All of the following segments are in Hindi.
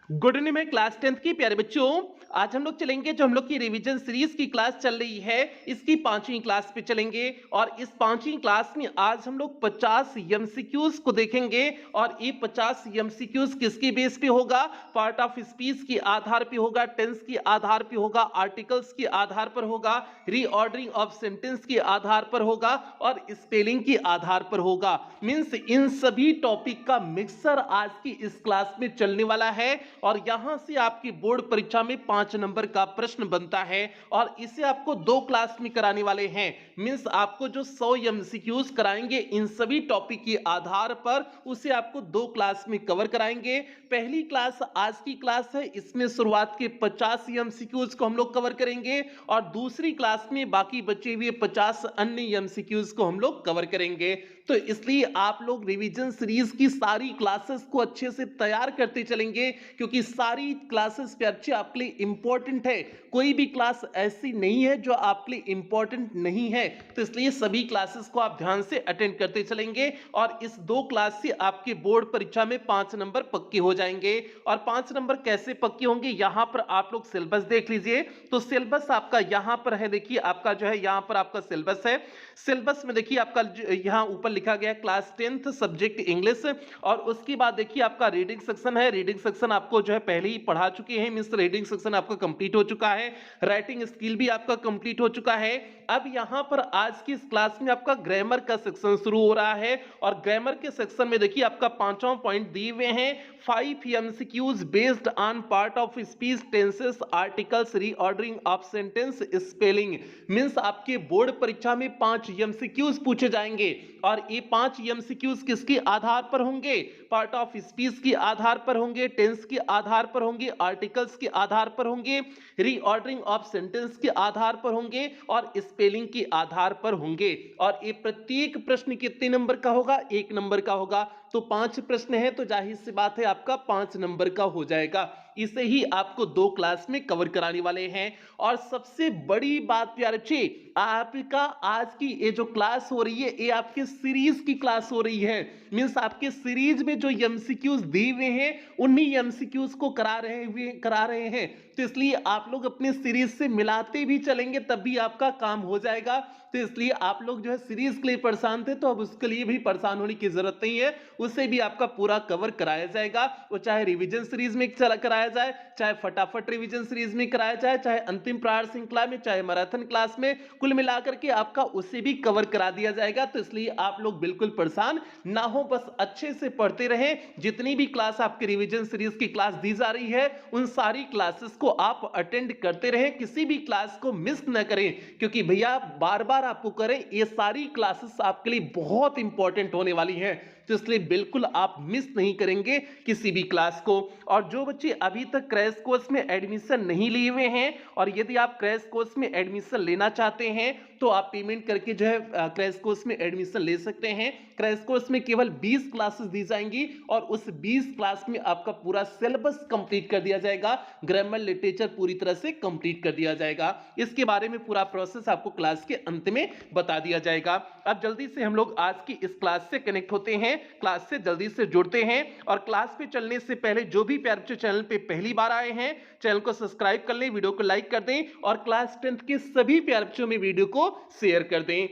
गुड इवनिंग में क्लास 10th की प्यारे बच्चों। आज हम लोग चलेंगे जो हम लोग की रिवीजन सीरीज की क्लास चल रही है, इसकी पांचवी क्लास पे चलेंगे। और इस पांचवी क्लास में आज हम लोग 50 एमसीक्यूज को देखेंगे। और ये 50 एमसीक्यूज किसकी बेस पे होगा? पार्ट ऑफ स्पीच के आधार पे होगा, टेंस के आधार पे होगा, आर्टिकल्स के आधार पर होगा, रीऑर्डरिंग ऑफ सेंटेंस के आधार पर होगा और स्पेलिंग के आधार पर होगा। मींस इन सभी टॉपिक का मिक्सर आज की इस क्लास में चलने वाला है। और यहां से आपकी बोर्ड परीक्षा में 5 नंबर का प्रश्न बनता है और इसे आपको 2 क्लास में कराने वाले हैं। मींस आपको जो 100 एमसीक्यूज कराएंगे इन सभी टॉपिक के आधार पर, उसे आपको 2 क्लास में कवर कराएंगे। पहली क्लास आज की क्लास है, इसमें शुरुआत के 50 एमसीक्यूज को हम लोग कवर करेंगे और दूसरी क्लास में बाकी बचे हुए 50 अन्य एमसीक्यूज को हम लोग कवर करेंगे। तो इसलिए आप लोग रिवीजन सीरीज की सारी क्लासेस को अच्छे से तैयार करते चलेंगे, क्योंकि सारी क्लासेस पे अच्छे आपके लिए इंपॉर्टेंट है। कोई भी क्लास ऐसी नहीं है जो आपके लिए इंपॉर्टेंट नहीं है। तो इसलिए सभी क्लासेस को आप ध्यान से अटेंड करते चलेंगे और इस 2 क्लास से आपके बोर्ड परीक्षा में 5 नंबर पक्के हो जाएंगे। और 5 नंबर कैसे पक्के होंगे, यहां पर आप लोग सिलेबस देख लीजिए। तो सिलेबस आपका यहां पर है, देखिए आपका जो है यहां पर आपका सिलेबस है। सिलेबस में देखिए आपका यहां ऊपर लिखा गया है क्लास 10th सब्जेक्ट इंग्लिश। और उसके बाद देखिए आपका रीडिंग सेक्शन है। रीडिंग सेक्शन आपको जो है पहले ही पढ़ा चुके हैं, मींस रीडिंग सेक्शन आपका कंप्लीट हो चुका है। राइटिंग स्किल भी आपका कंप्लीट हो चुका है। अब यहां पर आज की इस क्लास में आपका ग्रामर का सेक्शन शुरू हो रहा है। और ग्रामर के सेक्शन में देखिए आपका 5वां पॉइंट दिए हुए हैं, 5 MCQs based on part of speech, tenses, articles, reordering of sentence, spelling. Means आपके बोर्ड परीक्षा में 5 एमसीक्यूज पूछे जाएंगे। और ये 5 एमसीक्यूज किसके आधार पर होंगे? पार्ट ऑफ स्पीच के आधार पर होंगे, टेंस के आधार पर होंगे, आर्टिकल्स के आधार पर होंगे, रीऑर्डरिंग ऑफ सेंटेंस के आधार पर होंगे और स्पेलिंग के आधार पर होंगे। और ये प्रत्येक प्रश्न कितने नंबर का होगा? 1 नंबर का होगा। तो 5 प्रश्न है तो जाहिर सी बात है आपका 5 नंबर का हो जाएगा। इसे ही आपको 2 क्लास में कवर कराने वाले हैं। और सबसे बड़ी बात प्यारे बच्चे, आपका आज की ये जो क्लास हो रही है, ये आपके सीरीज की क्लास हो रही है। मींस आपके सीरीज में जो एमसीक्यूज दिए हुए हैं, उन्हीं एमसीक्यूज को करा रहे हैं। तो इसलिए आप लोग अपने सीरीज से मिलाते भी चलेंगे, तब भी आपका काम हो जाएगा। तो इसलिए आप लोग जो है सीरीज के लिए परेशान थे, तो अब उसके लिए भी परेशान होने की जरूरत नहीं है। उसे भी आपका पूरा कवर कराया जाएगा। वो चाहे रिवीजन सीरीज में कराया जाए, चाहे फटाफट रिवीजन सीरीज में कराया जाए, चाहे अंतिम प्रहार श्रृंखला में, चाहे मैराथन क्लास में, कुल मिलाकर के आपका उसे भी कवर करा दिया जाएगा। तो इसलिए आप लोग बिल्कुल परेशान ना हो, बस अच्छे से पढ़ते रहें। जितनी भी क्लास आपकी रिवीजन सीरीज की क्लास दी जा रही है, उन सारी क्लासेस को आप अटेंड करते रहें, किसी भी क्लास को मिस न करें। क्योंकि भैया बार बार आपको करें, ये सारी क्लासेस आपके लिए बहुत इंपॉर्टेंट होने वाली है। तो इसलिए बिल्कुल आप मिस नहीं करेंगे किसी भी क्लास को। और जो बच्चे अभी तक क्रैश कोर्स में एडमिशन नहीं लिए हुए हैं, और यदि आप क्रैश कोर्स में एडमिशन लेना चाहते हैं, तो आप पेमेंट करके जो है क्रैश कोर्स में एडमिशन ले सकते हैं। क्रैश कोर्स में केवल 20 क्लासेस दी जाएंगी और उस 20 क्लास में आपका पूरा सिलेबस कंप्लीट कर दिया जाएगा। ग्रामर लिटरेचर पूरी तरह से कंप्लीट कर दिया जाएगा। इसके बारे में पूरा प्रोसेस आपको क्लास के अंत में बता दिया जाएगा। अब जल्दी से हम लोग आज की इस क्लास से कनेक्ट होते हैं, क्लास से जल्दी से जुड़ते हैं। और क्लास पे चलने से पहले जो भी प्यारे बच्चे चैनल पे पहली बार आए हैं, चैनल को सब्सक्राइब कर लें, वीडियो को लाइक कर दें और क्लास 10th के सभी प्यारे बच्चों में वीडियो को शेयर कर दें।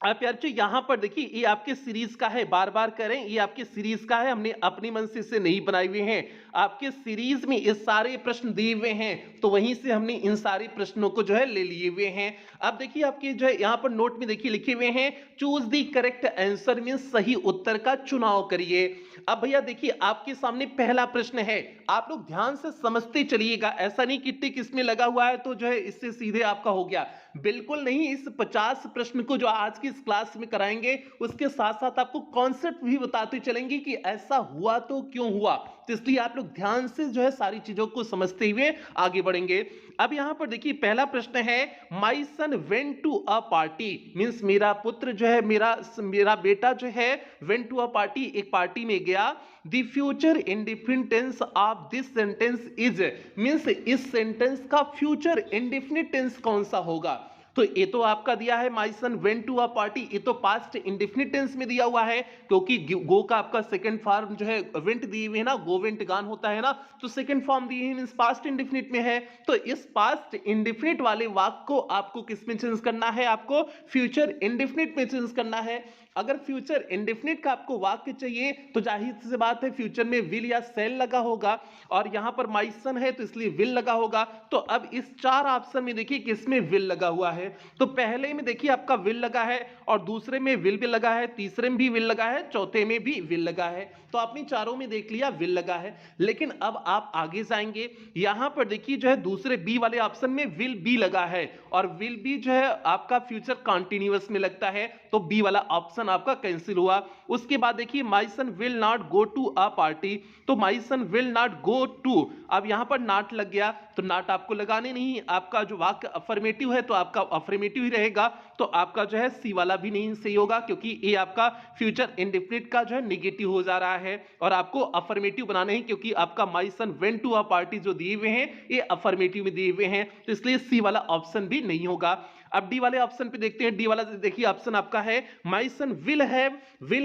आप यार जो यहां पर देखिए, ये आपके सीरीज का है, बार बार करें, ये आपके सीरीज का है, हमने अपनी मन से इसे नहीं बनाए हुए हैं। आपके सीरीज में ये सारे प्रश्न दिए हुए हैं, तो वहीं से हमने इन सारे प्रश्नों को जो है ले लिए हुए हैं। अब देखिए आपके जो है यहां पर नोट में देखिए लिखे हुए हैं, चूज दी करेक्ट आंसर में सही उत्तर का चुनाव करिए। अब भैया देखिए आपके सामने पहला प्रश्न है, आप लोग ध्यान से समझते चलिएगा। ऐसा नहीं कि टिक इसमें लगा हुआ है तो जो है इससे सीधे आपका हो गया, बिल्कुल नहीं। इस 50 प्रश्न को जो आज की इस क्लास में कराएंगे, उसके साथ साथ आपको कॉन्सेप्ट भी बताते चलेंगे कि ऐसा हुआ तो क्यों हुआ। तो इसलिए आप लोग ध्यान से जो है सारी चीजों को समझते हुए आगे बढ़ेंगे। अब यहां पर देखिए पहला प्रश्न है, my son went to a party. Means मेरा पुत्र जो है, मेरा बेटा जो है वेंट टू अ पार्टी, एक पार्टी में गया। The future indefinite tense of this sentence is. Means इस सेंटेंस का फ्यूचर इंडेफिनिट टेंस कौन सा होगा? तो ये तो आपका दिया है my son went to a party, ये तो पास्ट इंडेफिनिट टेंस में दिया हुआ है, क्योंकि गो का आपका सेकंड फॉर्म जो है वेंट दिए हुए है ना, गो वेंट गान होता है ना, तो सेकंड फॉर्म दिए मींस पास्ट इंडेफिनिट में है। तो इस पास्ट इंडेफिनिट वाले वाक्य को आपको किस में चेंज करना है, आपको फ्यूचर इंडेफिनिट में चेंज करना है। अगर फ्यूचर इंडेफिनिट का आपको वाक्य चाहिए तो जाहिर सी बात है फ्यूचर में विल या सेल लगा होगा, और यहां पर माय सन है तो इसलिए विल लगा होगा। तो अब इस चार ऑप्शन में देखिए किसमें विल लगा हुआ है, तो पहले में देखिए आपका विल लगा है, और दूसरे में विल भी लगा है, तीसरे में भी विल लगा है, चौथे में भी विल लगा है। तो आपने चारों में देख लिया विल लगा है। लेकिन अब आप आगे जाएंगे, यहां पर देखिए जो है दूसरे बी वाले ऑप्शन में विल बी लगा है, और विल बी जो है आपका फ्यूचर कंटीन्यूअस में लगता है, तो बी वाला ऑप्शन आपका कैंसिल हुआ। उसके बाद देखिए my son will not go to a party, तो my son will not go to, अब यहां पर नॉट लग गया, तो नॉट आपको लगाने नहीं, आपका जो वाक्य अफर्मेटिव है तो आपका अफर्मेटिव ही रहेगा, तो आपका जो है सी वाला भी नहीं सही होगा, क्योंकि ये आपका फ्यूचर इंडेफिनिट का जो है नेगेटिव हो जा रहा है, और आपको अफर्मेटिव बनाना है, क्योंकि आपका my son went to a party जो दिए हुए हैं ये अफर्मेटिव में दिए हुए हैं, तो इसलिए सी वाला ऑप्शन भी नहीं होगा। अब डी वाले ऑप्शन पे देखते हैं, डी वाला देखिए ऑप्शन आपका है माय सन विल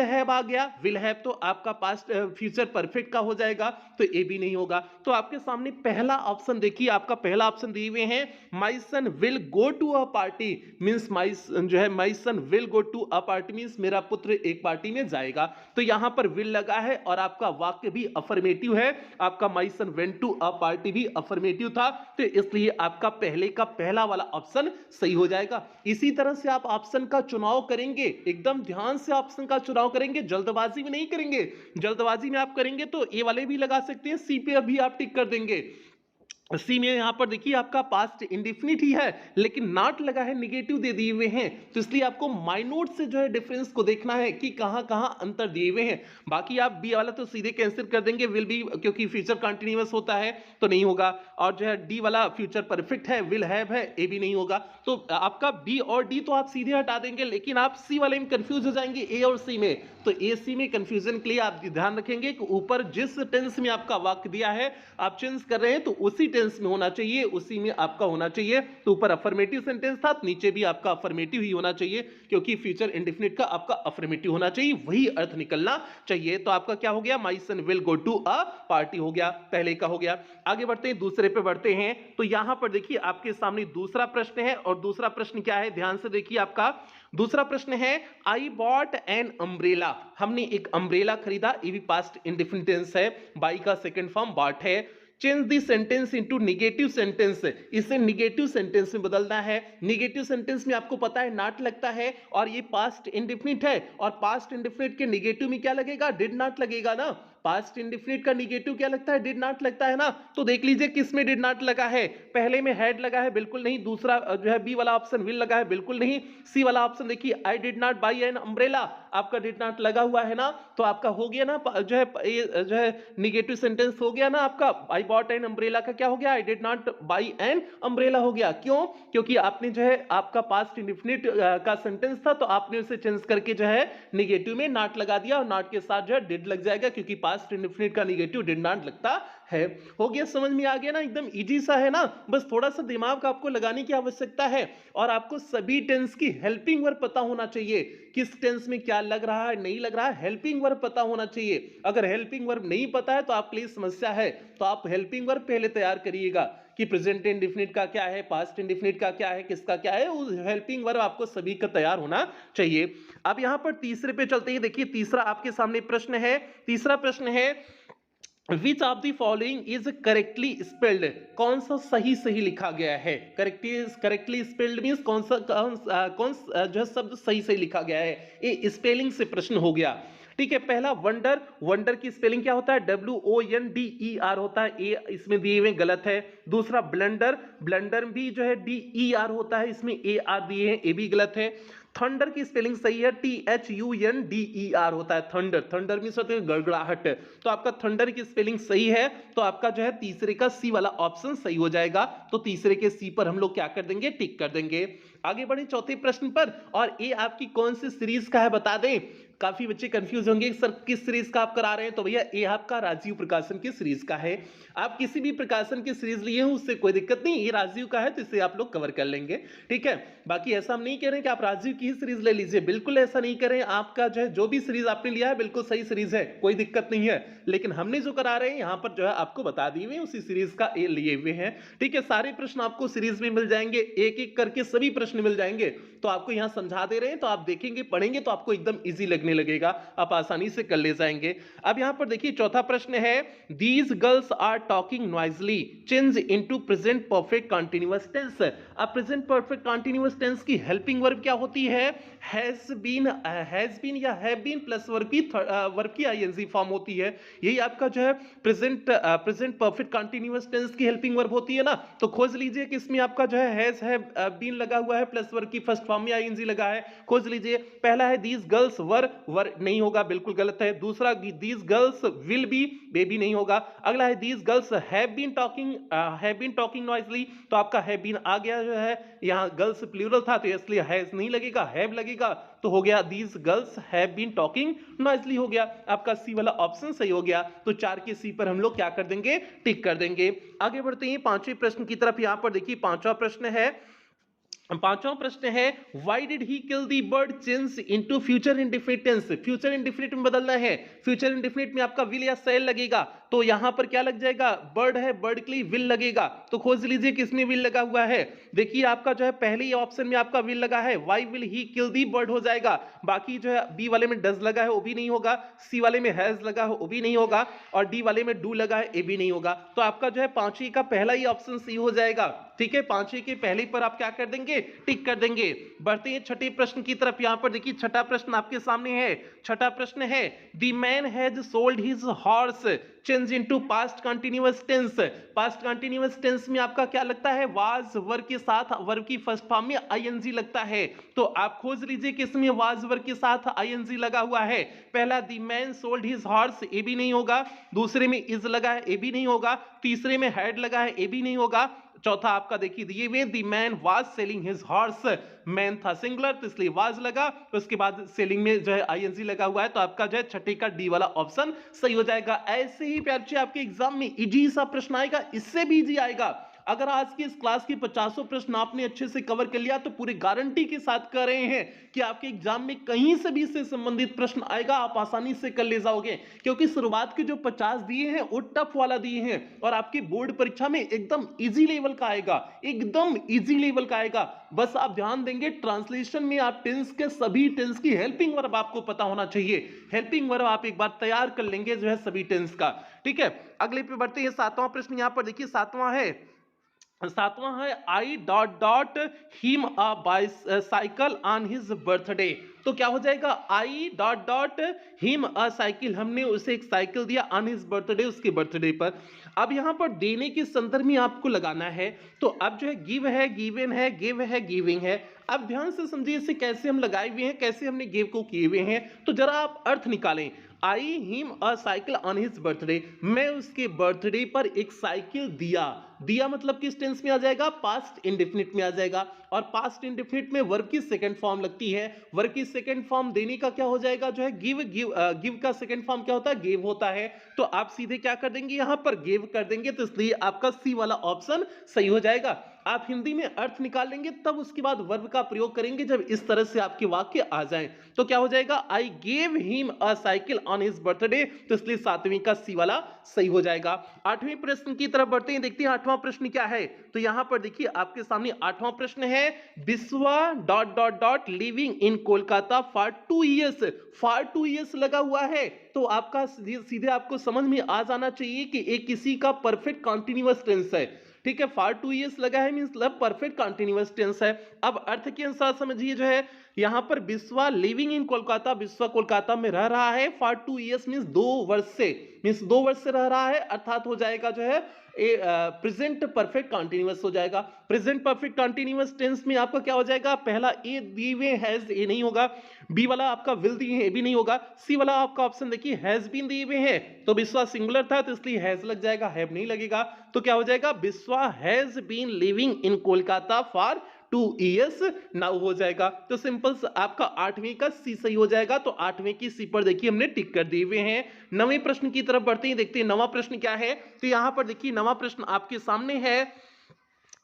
हैव आ गया, विल हैव तो आपका पास्ट फ्यूचर परफेक्ट का हो जाएगा, तो ये भी नहीं होगा। तो आपके सामने पहला ऑप्शन देखिए, आपका पहला ऑप्शन दिए हुए हैं my son will go to a party, means my जो है my son will go to a party means मेरा पुत्र एक पार्टी में जाएगा, तो यहां पर विल लगा है और आपका वाक्य भी अफर्मेटिव है, आपका my son went to a party भी अफर्मेटिव था, तो इसलिए आपका पहले का पहला वाला ऑप्शन सही हो जाएगा। इसी तरह से आप ऑप्शन का चुनाव करेंगे, एकदम ध्यान से ऑप्शन का चुनाव करेंगे, जल्दबाजी में नहीं करेंगे। जल्दबाजी में आप करेंगे तो ए वाले भी लगा सकते हैं, सी पे अभी आप टिक कर देंगे। सी में यहां पर देखिए आपका पास्ट इंडेफिनिट ही है, लेकिन नॉट लगा है, निगेटिव दे दिए हुए हैं, तो इसलिए आपको माइनोट से जो है डिफरेंस को देखना है कि कहां कहां अंतर दिए हुए हैं। बाकी आप बी वाला तो सीधे कैंसिल कर देंगे, विल बी क्योंकि फ्यूचर कंटीन्यूअस होता है तो नहीं होगा, और जो है डी वाला फ्यूचर परफेक्ट है, विल हैव है, ए भी नहीं होगा। तो आपका बी और डी तो आप सीधे हटा देंगे, लेकिन आप सी वाले में कंफ्यूज हो जाएंगे ए और सी में, तो ए सी में कंफ्यूजन के लिए आप ध्यान रखेंगे कि ऊपर जिस टेंस में आपका वाक्य दिया है आप चेंज कर रहे हैं तो उसी टेंस में होना चाहिए, उसी में आपका होना चाहिए। तो ऊपर अफर्मेटिव सेंटेंस था, नीचे भी आपका अफर्मेटिव ही होना चाहिए, क्योंकि फ्यूचर इंडेफिनिट का आपका अफर्मेटिव होना चाहिए, वही अर्थ निकलना चाहिए। तो आपका क्या हो गया, my son will go to a party हो गया, पहले का हो गया। आगे बढ़ते हैं, दूसरे पे बढ़ते हैं, तो यहां पर देखिए आपके सामने दूसरा प्रश्न है, और दूसरा प्रश्न क्या है, ध्यान से देखिए। आपका दूसरा प्रश्न है आई बॉट एन अम्ब्रेला, हमने एक अम्ब्रेला खरीदा, ये भी पास्ट इंडेफिनिट टेंस है, बाई का सेकंड फॉर्म बॉट है। Change the sentence into negative sentence, इसे निगेटिव सेंटेंस में बदलना है। निगेटिव सेंटेंस में आपको पता है नॉट लगता है, और ये पास्ट इंडेफिनिट है, और पास्ट इंडेफिनिट के निगेटिव में क्या लगेगा, डिड नॉट लगेगा ना। पास्ट इंडेफिनिट का निगेटिव क्या लगता है, डिड नॉट लगता है ना। तो देख लीजिए किस में डिड नॉट लगा है, पहले में हैड लगा है, बिल्कुल नहीं। दूसरा जो है बी वाला ऑप्शन विल लगा है, बिल्कुल नहीं। सी वाला ऑप्शन देखिए I did not by an umbrella, आपका डिड नॉट लगा हुआ है ना, तो आपका हो गया ना जो है निगेटिव सेंटेंस हो गया ना आपका। आई बॉट एन अम्ब्रेला का क्या हो गया, I did not by an umbrella हो गया। क्यों, क्योंकि आपने जो है आपका पास्ट इंडेफिनिट का सेंटेंस था, तो आपने उसे चेंज करके जो है निगेटिव में नॉट लगा दिया, और नॉट के साथ जो है डिड लग जाएगा, क्योंकि पास्ट इंडेफिनिट का निगेटिव डिड नॉट लगता है। हो गया, समझ में आ गया ना, एकदम इजी सा है ना, बस थोड़ा सा दिमाग आपको लगाने की आवश्यकता है, और आपको सभी टेंस की हेल्पिंग वर्ब पता होना चाहिए, किस टेंस में क्या लग रहा है नहीं लग रहा है, हेल्पिंग वर्ब पता होना चाहिए। अगर हेल्पिंग वर्ब नहीं पता है तो आपके लिए समस्या है, तो आप हेल्पिंग वर्ब पहले तैयार करिएगा कि प्रेजेंट इंडेफिनिट का क्या है, पास्ट इंडेफिनिट का क्या है, किसका क्या है, उस हेल्पिंग वर्ब आपको सभी का तैयार होना चाहिए। अब यहां पर तीसरे पे चलते हैं, देखिए तीसरा आपके सामने प्रश्न है। तीसरा प्रश्न है which of the following is correctly spelled, कौन सा सही सही लिखा गया है। करेक्टली स्पेल्ड मींस कौन जो है शब्द सही सही लिखा गया है, ये स्पेलिंग से प्रश्न हो गया। ठीक है, पहला वंडर, वंडर की स्पेलिंग क्या होता है, WONDER होता है, ए इसमें दिए हुए गलत है। दूसरा ब्लंडर, ब्लंडर भी जो है DER होता है, इसमें AR दिए हैं, ए भी गलत है। थंडर की स्पेलिंग सही है, THUNDER होता है, थंडर, थंडर मींस होता है गड़गड़ाहट, तो आपका थंडर की स्पेलिंग सही है, तो आपका जो है तीसरे का सी वाला ऑप्शन सही हो जाएगा। तो तीसरे के सी पर हम लोग क्या कर देंगे, टिक कर देंगे। आगे बढ़े चौथे प्रश्न पर, और ये आपकी कौन सी सीरीज का है बता दें। काफी बच्चे कंफ्यूज होंगे सर किस सीरीज का आप करा रहे हैं, तो भैया ये आपका राजीव प्रकाशन की सीरीज का है। आप किसी भी प्रकाशन की सीरीज लिए हो उससे कोई दिक्कत नहीं, ये राजीव का है तो इसे आप लोग कवर कर लेंगे, ठीक है। बाकी ऐसा हम नहीं कह रहे कि आप राजीव की ही सीरीज ले लीजिए, बिल्कुल ऐसा नहीं करें। आपका जो है जो भी सीरीज आपने लिया है बिल्कुल सही सीरीज है, कोई दिक्कत नहीं है, लेकिन हमने जो करा रहे हैं यहाँ पर जो है आपको बता दिए हुए उसी सीरीज का ये लिए हुए हैं, ठीक है। सारे प्रश्न आपको सीरीज में मिल जाएंगे, एक एक करके सभी प्रश्न मिल जाएंगे, तो आपको यहाँ समझा दे रहे हैं, तो आप देखेंगे पढ़ेंगे तो आपको एकदम इजी लगने लगेगा, आप आसानी से कर ले जाएंगे। अब यहाँ पर देखिए चौथा प्रश्न है, these girls are talking noisily, change into present perfect continuous tense. अब प्रेजेंट परफेक्ट कंटीन्यूअस टेंस की हेल्पिंग वर्ब क्या होती है, हैज बीन या हैव बीन प्लस वर्ब की आईएनजी फॉर्म होती है, यही आपका जो है प्रेजेंट परफेक्ट कंटीन्यूअस टेंस की हेल्पिंग वर्ब होती है ना। तो खोज लीजिए कि इसमें आपका जो है हैज हैव बीन लगा हुआ है प्लस वर्ब की फर्स्ट फॉर्म में आईएनजी लगा है, खोज लीजिए। पहला है दीज गर्ल्स वर नहीं होगा, बिल्कुल गलत है। दूसरा दीज गर्ल्स विल बी, भी नहीं होगा। अगला है these girls have been talking noisily, तो आपका हैव बीन आ गया जो है, यहाँ गर्ल्स प्लूरल था तो इसलिए हैज नहीं लगेगा, हैव लगेगा, तो हो गया these girls have been talking noisily हो गया, आपका सी वाला ऑप्शन सही हो गया। तो 4 के सी पर हम लोग क्या कर देंगे, टिक कर देंगे। आगे बढ़ते हैं पांचवें प्रश्न की तरफ। यहां पर देखिए पांचवा प्रश्न है why did he kill the bird, change into future indefinite tense. Future indefinite में बदलना है, फ्यूचर इंडेफिनिट में आपका विल या शैल लगेगा, तो यहां पर क्या लग जाएगा, बर्ड है, बर्ड के लिए विल लगेगा, तो खोज लीजिए किसमें विल लगा हुआ है। देखिए आपका जो है पहले ही ऑप्शन में आपका विल लगा है, why will he kill the bird हो जाएगा। बाकी जो है बी वाले में डज लगा है वो भी नहीं होगा, सी वाले में हैज लगा है वो भी नहीं होगा, और डी वाले में डू लगा है ये भी नहीं होगा। तो आपका जो है पांचवी का पहला ही ऑप्शन सी हो जाएगा, ठीक है। पांचवी के पहले पर आप क्या कर देंगे, टिक कर देंगे। बढ़ते हैं छठे प्रश्न की तरफ। यहां पर देखिए छठा प्रश्न आपके सामने है। छठा प्रश्न है the man has sold his horse, change into past continuous tense. Past continuous tense में आपका क्या लगता है, वाज वर्ब के साथ वर्ब की फर्स्ट फॉर्म में आईएनजी लगता है, तो आप खोज लीजिए किसमें वाज वर्ब के साथ आईएनजी लगा हुआ है। पहला the man sold his horse, ये भी नहीं होगा। दूसरे में इज लगा है, ये भी नहीं होगा। तीसरे में हैड लगा है, ये भी नहीं होगा। चौथा आपका देखिए दिए हुए the man was selling his horse, man था सिंगुलर तो इसलिए वाज लगा, तो उसके बाद सेलिंग में जो है आईएनजी लगा हुआ है, तो आपका जो है छठे का डी वाला ऑप्शन सही हो जाएगा। ऐसे ही प्यार से आपके एग्जाम में इजी सा प्रश्न आएगा, इससे भी इजी आएगा। अगर आज की इस क्लास के 50 प्रश्न आपने अच्छे से कवर कर लिया तो पूरी गारंटी के साथ कह रहे हैं कि आपके एग्जाम में कहीं से भी इससे संबंधित प्रश्न आएगा, आप आसानी से कर ले जाओगे, क्योंकि शुरुआत के जो 50 दिए हैं वो टफ वाला दिए हैं, और आपकी बोर्ड परीक्षा में एकदम इजी लेवल का आएगा, एकदम इजी लेवल का आएगा। बस आप ध्यान देंगे ट्रांसलेशन में आप टेंस के सभी टेंस की हेल्पिंग वर्ब आपको पता होना चाहिए, हेल्पिंग वर्ब आप एक बार तैयार कर लेंगे जो है सभी टेंस का, ठीक है। अगले पे बढ़ते हैं, सातवां प्रश्न यहां पर देखिए, सातवां है I dot him a bicycle on his birthday. तो क्या हो जाएगा, I dot him a cycle, हमने उसे एक साइकिल दिया ऑन हिज बर्थडे, उसके बर्थडे पर। अब यहां पर देने के संदर्भ में आपको लगाना है, तो अब जो है गिव है, गिवन है, गिव है, गिविंग है। अब ध्यान से समझिए इसे कैसे हम लगाए हुए हैं, कैसे हमने गिव को किए हुए हैं, तो जरा आप अर्थ निकालें। I him a cycle on his birthday, मैं उसके बर्थडे पर एक साइकिल दिया मतलब किस टेंस में आ जाएगा, पास्ट इंडेफिनिट में आ जाएगा, और पास्ट इंडेफिनिट में वर्ब की सेकंड फॉर्म लगती है। वर्ब की सेकंड फॉर्म देने का क्या हो जाएगा, जो है गिव का सेकंड फॉर्म क्या होता है, गिव होता है, तो आप सीधे क्या कर देंगे, यहां पर गिव कर देंगे, तो इसलिए आपका सी वाला ऑप्शन सही हो जाएगा। आप हिंदी में अर्थ निकाल लेंगे तब उसके बाद वर्ब का प्रयोग करेंगे, जब इस तरह से आपके वाक्य आ जाएं, तो क्या हो जाएगा, I gave him a cycle on his birthday, तो इसलिए सातवीं का सी वाला सही हो जाएगा। आठवें प्रश्न की तरफ बढ़ते हैं, देखते हैं आठवां प्रश्न क्या है। तो यहां पर देखिए आपके सामने आठवां प्रश्न है, Biswa dot living in Kolkata for 2 years, for 2 years लगा हुआ है, तो आपका सीधे आपको समझ में आ जाना चाहिए कि एक किसी का परफेक्ट कंटीन्यूअस टेंस है, ठीक है। फॉर 2 years लगा है मींस परफेक्ट कंटीन्यूअस टेंस है। अब अर्थ के अनुसार समझिए, जो है यहां पर बिस्वा लिविंग इन कोलकाता, बिस्वा कोलकाता में रह रहा है, फॉर 2 years मींस 2 वर्ष से रह रहा है, अर्थात हो जाएगा जो है प्रेजेंट परफेक्ट कंटीन्यूअस हो जाएगा। प्रेजेंट परफेक्ट कंटीन्यूअस टेंस में आपका क्या हो जाएगा, पहला ए दिए हुए हैज, ये नहीं होगा। बी वाला आपका विल दिए हैं, ये भी नहीं होगा। सी वाला आपका ऑप्शन देखिए हैज बीन दिए हुए हैं, तो बिस्वा सिंगुलर था तो इसलिए हैज लग जाएगा, हैव नहीं लगेगा, तो क्या हो जाएगा, Biswa has been living in Kolkata for 2 years now हो जाएगा। तो सिंपल आपका 8वें का सी सही हो जाएगा। तो 8वें की सी पर देखिए हमने टिक कर दिए हुए हैं। 9वें प्रश्न की तरफ बढ़ते हैं, देखते हैं 9वां प्रश्न क्या है। तो यहां पर देखिए 9वां प्रश्न आपके सामने है,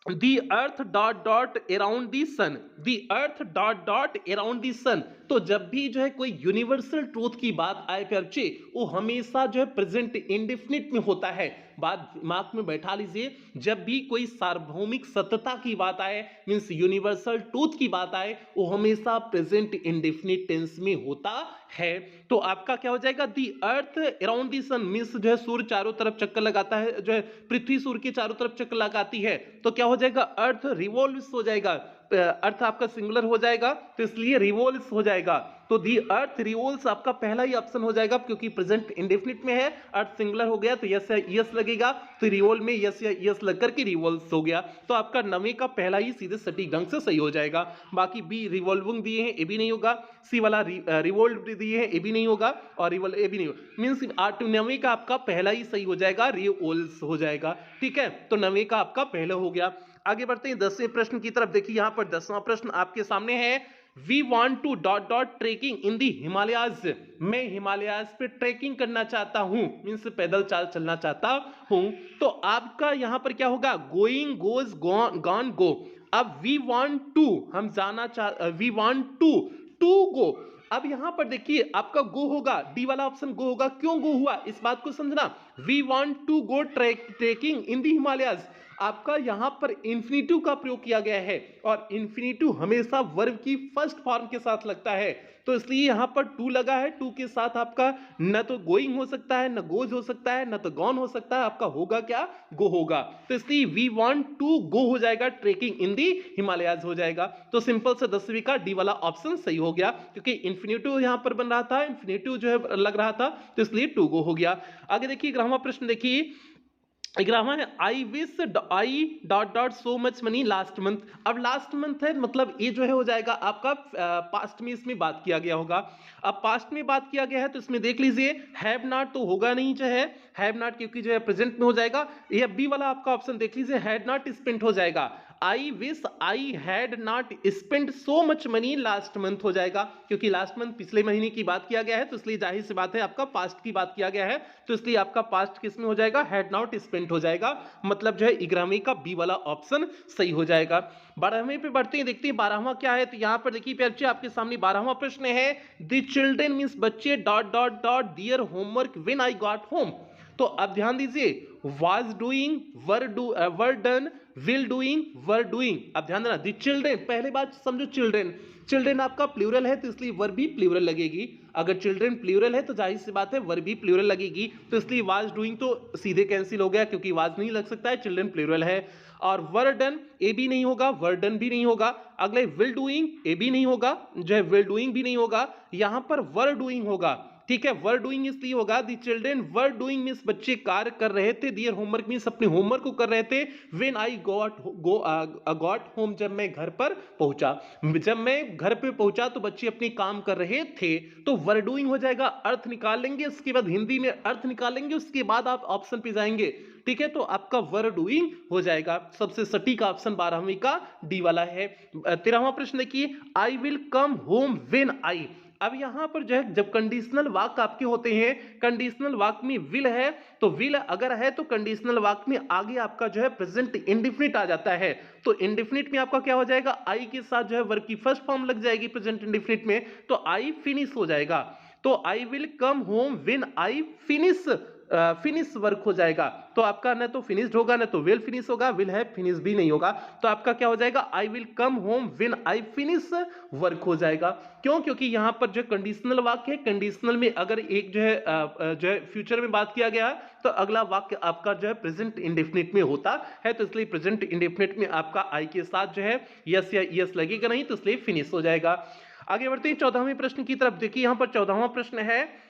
The earth dot dot around the sun, the earth dot dot around the sun। तो जब भी जो है कोई यूनिवर्सल ट्रूथ की बात आए प्यारे बच्चे, वो हमेशा जो है प्रेजेंट इंडेफिनिट में होता है। बात दिमाग में बैठा लीजिए, जब भी कोई सार्वभौमिक सत्यता की बात आए, मींस यूनिवर्सल ट्रूथ की बात आए, वो हमेशा प्रेजेंट इंडेफिनिट टेंस में होता है। तो आपका क्या हो जाएगा, दी earth around the sun, means जो है सूर्य चारों तरफ चक्कर लगाता है, जो है पृथ्वी सूर्य के चारों तरफ चक्कर लगाती है। तो क्या हो जाएगा, अर्थ रिवॉल्व्स हो जाएगा, अर्थ आपका सिंगुलर हो जाएगा, तो इसलिए रिवॉल्व्स हो जाएगा। तो दी अर्थ रिवॉल्व्स आपका पहला ही ऑप्शन हो जाएगा, क्योंकि प्रेजेंट इंडेफिनिट में है, अर्थ सिंगुलर हो गया तो यस यस लगेगा, तो रिवॉल्व में यस या यस लग करके रिवॉल्व्स हो गया। तो आपका 9वें का पहला ही सीधे सटीक ढंग से सही हो जाएगा। बाकी बी रिवॉल्विंग दिए हैं, ए भी नहीं होगा, सी वाला रिवॉल्व दिए हैं, ए भी नहीं होगा, और रिवॉल्व ए भी नहीं होगा, मींस 9वें का आपका पहला ही सही हो जाएगा, रिवॉल्व्स हो जाएगा। ठीक है, तो 9वें का आपका पहला हो गया। आगे बढ़ते हैं 10वें प्रश्न की तरफ। देखिए यहां पर 10वां प्रश्न आपके सामने है, we want to dot dot trekking in the Himalayas. मैं हिमालयाज पे ट्रेकिंग करना चाहता हूं, मींस पैदल चाल चलना चाहता हूं। तो आपका यहां पर क्या होगा, गोइंग गोज गॉन गो। अब वी वॉन्ट टू, हम जाना चाह, वी वॉन्ट टू गो। अब यहां पर देखिए आपका गो होगा, डी वाला ऑप्शन गो होगा। क्यों गो हुआ, इस बात को समझना। We want to go trekking in the Himalayas, आपका यहां पर इंफिनिटिव का प्रयोग किया गया है, और इंफिनिटिव हमेशा वर्ब की फर्स्ट फॉर्म के साथ लगता है, तो इसलिए यहां पर टू लगा है। टू के साथ आपका न तो गोइंग हो सकता है, न गोज हो सकता है, न तो गॉन हो सकता है, आपका होगा क्या, गो होगा। तो इसलिए वी वांट टू गो हो जाएगा, ट्रेकिंग इन दी हिमालयाज हो जाएगा। तो सिंपल से 10वीं का डी वाला ऑप्शन सही हो गया, क्योंकि इंफिनिटिव यहां पर बन रहा था, इंफिनिटिव जो है लग रहा था, तो इसलिए टू गो हो गया। आगे देखिए 11वां प्रश्न देखिए, 11वां है, I wish I dot dot so much money last month. अब लास्ट मंथ है, मतलब ये जो है हो जाएगा आपका पास्ट में, इसमें बात किया गया होगा। अब पास्ट में बात किया गया है, तो इसमें देख लीजिए हैव नॉट तो होगा नहीं, जो है हैव नॉट, क्योंकि जो है प्रेजेंट में हो जाएगा। ये बी वाला आपका ऑप्शन देख लीजिए, हैड नॉट स्पेंट हो जाएगा। I wish I had not spent so much money last month हो जाएगा, क्योंकि लास्ट मंथ पिछले महीने की बात किया गया है, तो इसलिए जाहिर सी बात है आपका पास्ट की बात किया गया है, तो इसलिए आपका पास्ट किस में हो जाएगा, हैड नॉट स्पेंट हो जाएगा। मतलब जो है 11वीं का बी वाला ऑप्शन सही हो जाएगा। 12वें पे बढ़ते हैं, देखते हैं 12वां क्या है। तो यहां पर देखिए प्यारे आपके सामने 12वां प्रश्न है, द चिल्ड्रन मींस बच्चे dot dot dot their homework when I got home. तो अब ध्यान दीजिए, was doing, were done, will doing, were doing। अब ध्यान देना, दी चिल्ड्रेन, पहले बात समझो, चिल्ड्रेन, चिल्ड्रेन आपका प्लूरल है, तो इसलिए वर भी प्लूरल लगेगी। अगर चिल्ड्रेन प्लूरल है तो जाहिर सी बात है वर भी प्लूरल लगेगी, तो इसलिए वाज डूइंग तो सीधे कैंसिल हो गया, क्योंकि वाज नहीं लग सकता है, चिल्ड्रेन प्लूरल है। और वर डन, ए भी नहीं होगा, वर डन भी नहीं होगा। अगले विल डूइंग, ए भी नहीं होगा, जो है विल डूइंग भी नहीं होगा, यहां पर वर डूइंग होगा। ठीक है, वर डूइंग इसलिए होगा, the children were doing means बच्चे कार्य कर रहे थे, दियर होमवर्क मींस अपने होमवर्क को कर रहे थे, व्हेन आई गॉट होम, जब मैं घर पर पहुंचा, जब मैं घर पे पहुंचा तो बच्चे अपने काम कर रहे थे, तो वर डूइंग हो जाएगा। अर्थ निकाल लेंगे, उसके बाद हिंदी में अर्थ निकालेंगे, उसके बाद आप ऑप्शन पे जाएंगे। ठीक है, तो आपका वर डूइंग हो जाएगा। सबसे सटीक ऑप्शन 12वीं का डी वाला है। 13वां प्रश्न देखिए, I will come home when I. अब यहां पर जो है जब कंडीशनल वाक्य आपके होते हैं, कंडीशनल वाक्य में विल है, तो विल अगर है तो कंडीशनल वाक्य में आगे आपका जो है प्रेजेंट इंडेफिनिट आ जाता है। तो इंडेफिनिट में आपका क्या हो जाएगा, आई के साथ जो है वर्ब की फर्स्ट फॉर्म लग जाएगी प्रेजेंट इंडेफिनिट में, तो आई फिनिश हो जाएगा। तो I will come home when I finish, finish work हो जाएगा। तो आपका न तो फिनिश्ड होगा, न तो विल फिनिश होगा, विल है फिनिश भी नहीं होगा, तो आपका क्या हो जाएगा, I will come home when I finish work हो जाएगा। क्यों, क्योंकि यहां पर जो कंडीशनल वाक्य है, कंडीशनल में अगर एक जो है फ्यूचर में बात किया गया तो अगला वाक्य आपका जो है प्रेजेंट इंडेफिनिट में होता है, तो इसलिए प्रेजेंट इंडेफिनिट में आपका आई के साथ जो है यस या यस लगेगा नहीं, तो इसलिए फिनिश हो जाएगा। आगे बढ़ते हैं 14वें प्रश्न की तरफ। देखिए यहां पर 14वां प्रश्न है,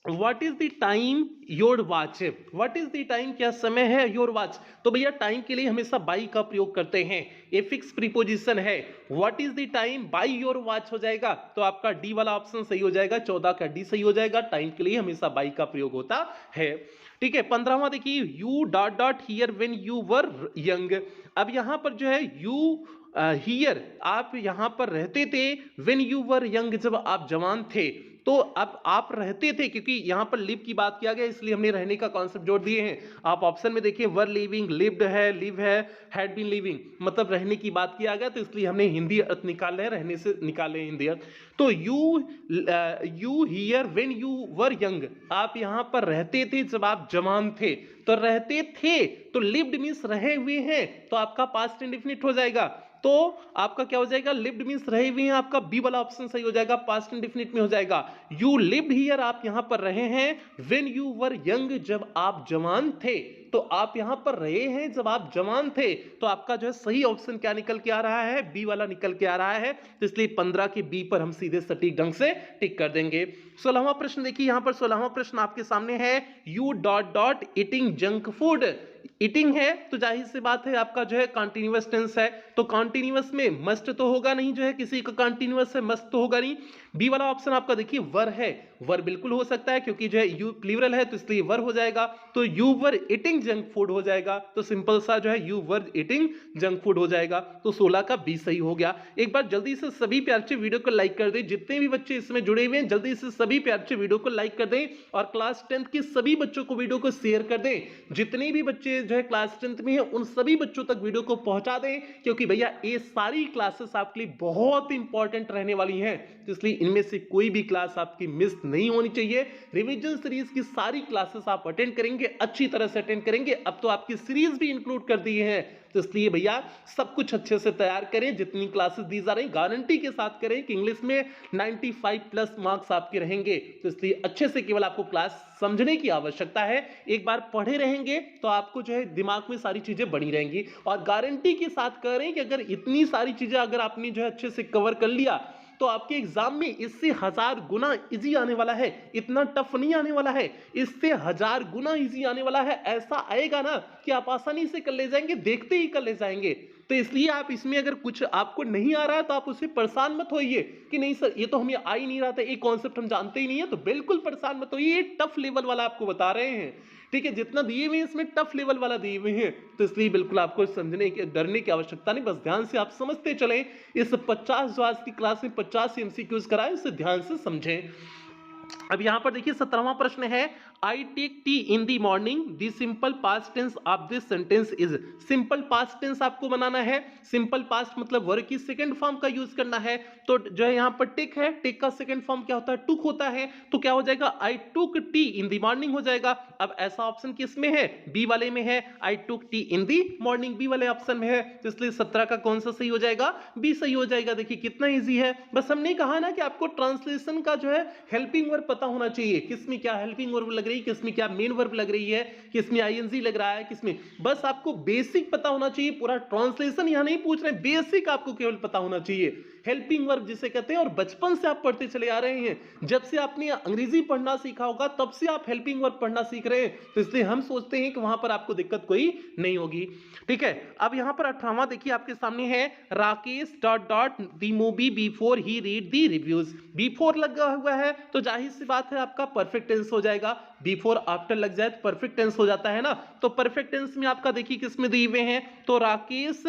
What is the time your watch? What is the time, क्या समय है your watch? तो भैया टाइम के लिए हमेशा बाई का प्रयोग करते हैं, ये फिक्स प्रीपोजिशन है। What is the time by your watch हो जाएगा, तो आपका डी वाला ऑप्शन सही हो जाएगा, 14 का डी सही हो जाएगा। टाइम के लिए हमेशा बाई का प्रयोग होता है। ठीक है, 15वां देखिए, U dot dot here when you were young. अब यहां पर जो है यू हियर आप यहाँ पर रहते थे, व्हेन यू वर यंग जब आप जवान थे। तो अब आप रहते थे, क्योंकि यहाँ पर लिव की बात किया गया इसलिए हमने रहने का कॉन्सेप्ट जोड़ दिए हैं। आप ऑप्शन में देखिए वर लिविंग, लिव्ड है, लिव है, हैड बीन लिविंग, मतलब रहने की बात किया गया, तो इसलिए हमने हिंदी अर्थ निकाल रहे हैं, रहने से निकाले हिंदी अर्थ। तो you here when you were young, आप यहाँ पर रहते थे जब आप जवान थे। तो रहते थे तो लिव्ड मीन्स रहे हुए हैं, तो आपका पास्ट इंडेफिनिट हो जाएगा। तो आपका क्या हो जाएगा, लिव्ड मीन्स रहे हुए हैं, आपका बी वाला ऑप्शन सही हो जाएगा, पास्ट इंडेफिनिट में हो जाएगा। यू लिव्ड हियर, आप यहां पर रहे हैं, व्हेन यू वर यंग, जब आप जवान थे। तो आप यहां पर रहे हैं जब आप जवान थे, तो आपका जो है सही ऑप्शन क्या निकल के आ रहा है, बी वाला निकल के आ रहा है। तो इसलिए 15 के बी पर हम सीधे सटीक ढंग से टिक कर देंगे। 16वां प्रश्न देखिए, यहां पर 16वां प्रश्न आपके सामने है, U dot dot eating junk food. Eating है तो जाहिर सी बात है आपका जो है कंटीन्यूअस टेंस है, तो कंटीन्यूअस में मस्ट तो होगा नहीं, जो है किसी का कंटीन्यूअस है मस्ट तो होगा नहीं। बी वाला ऑप्शन आपका देखिए वर है, वर बिल्कुल हो सकता है क्योंकि जो है यू प्लूरल है तो इसलिए वर हो जाएगा। तो you were eating junk food हो जाएगा, तो सिंपल सा जो है you were eating junk food हो जाएगा। तो 16 का बी सही हो गया। एक बार जल्दी से सभी प्यार से वीडियो को लाइक कर दें, जितने भी बच्चे इसमें जुड़े हुए हैं जल्दी से सभी प्यार से वीडियो को लाइक कर दें, और क्लास 10th के सभी बच्चों को वीडियो को शेयर कर दें। जितने भी बच्चे जो है क्लास 10th में है उन सभी बच्चों तक वीडियो को पहुंचा दें, क्योंकि भैया ये सारी क्लासेस आपके लिए बहुत इंपॉर्टेंट रहने वाली हैं, तो इसलिए इनमें से कोई भी क्लास आपकी मिस नहीं होनी चाहिए। रिवीजन सीरीज की सारी क्लासेस आप अटेंड करेंगे, अच्छी तरह से अटेंड करेंगे। अब तो आपकी सीरीज भी इंक्लूड कर दी है, तो इसलिए भैया सब कुछ अच्छे से तैयार करें। जितनी क्लासेस दी जा रही गारंटी के साथ करें कि इंग्लिश में 95 प्लस मार्क्स आपके रहेंगे, तो इसलिए अच्छे से केवल आपको क्लास समझने की आवश्यकता है। एक बार पढ़े रहेंगे तो आपको जो है दिमाग में सारी चीजें बनी रहेंगी, और गारंटी के साथ कह रहे हैं कि अगर इतनी सारी चीजें अगर आपने जो है अच्छे से कवर कर लिया तो आपके एग्जाम में इससे 1000 गुना इजी आने वाला है। इतना टफ नहीं आने वाला है, इससे 1000 गुना इजी आने वाला है। ऐसा आएगा ना कि आप आसानी से कर ले जाएंगे, देखते ही कर ले जाएंगे। तो इसलिए आप इसमें अगर कुछ आपको नहीं आ रहा है तो आप उससे परेशान मत होइए कि नहीं सर ये तो हमें आ ही नहीं रहा था, ये कॉन्सेप्ट हम जानते ही नहीं है, तो बिल्कुल परेशान मत होइए। ये टफ लेवल वाला आपको बता रहे हैं, ठीक है। जितना दिए हुए हैं इसमें टफ लेवल वाला दिए हुए हैं, तो इसलिए बिल्कुल आपको समझने के डरने की आवश्यकता नहीं, बस ध्यान से आप समझते चलें। इस 50 जो आज की क्लास में 50 एमसीक्यूज कराए, उसे ध्यान से समझें। अब यहां पर देखिए 17वां प्रश्न है, I take tea in the morning, the simple past tense of this sentence is. Simple past tense आपको बनाना है, सिंपल पास्ट मतलब वर्ब की सेकंड फॉर्म का यूज करना है। तो जो है यहां पर टेक है, टेक का सेकंड फॉर्म क्या होता है, टुक होता है, तो क्या हो जाएगा, आई टुक टी इन दी मॉर्निंग हो जाएगा। अब ऐसा ऑप्शन किस में है, बी वाले में है, आई टुक T in the morning B वाले ऑप्शन में है, तो इसलिए 17 का कौन सा सही हो जाएगा, बी सही हो जाएगा। देखिए कितना इजी है, बस हमने कहा ना कि आपको ट्रांसलेशन का जो है हेल्पिंग वर्ब पता होना चाहिए, किसमें क्या हेल्पिंग वर्ब लग रही है, किसमें क्या मेन वर्ब लग रही है, किसमें आईएनजी लग रहा है, किसमें, बस आपको बेसिक पता होना चाहिए। पूरा ट्रांसलेशन यहां नहीं पूछ रहे, बेसिक आपको केवल पता होना चाहिए, हेल्पिंग वर्ब जिसे कहते हैं। और बचपन से आप पढ़ते चले आ रहे हैं, जब से आपने अंग्रेजी पढ़ना सीखा होगा तब से आप हेल्पिंग वर्ब पढ़ना सीख रहे हैं, तो इसलिए हम सोचते हैं कि वहां पर आपको दिक्कत कोई नहीं होगी, ठीक है। अब यहां पर 18वां देखिए आपके सामने है, Rakesh dot dot the movie before he read the reviews. Before लगा हुआ है तो जाहिर सी बात है आपका परफेक्ट टेंस हो जाएगा, बिफोर आफ्टर लग जाए तो परफेक्ट टेंस हो जाता है ना। तो परफेक्ट टेंस में आपका देखिए किसमें दिए हुए हैं, तो राकेश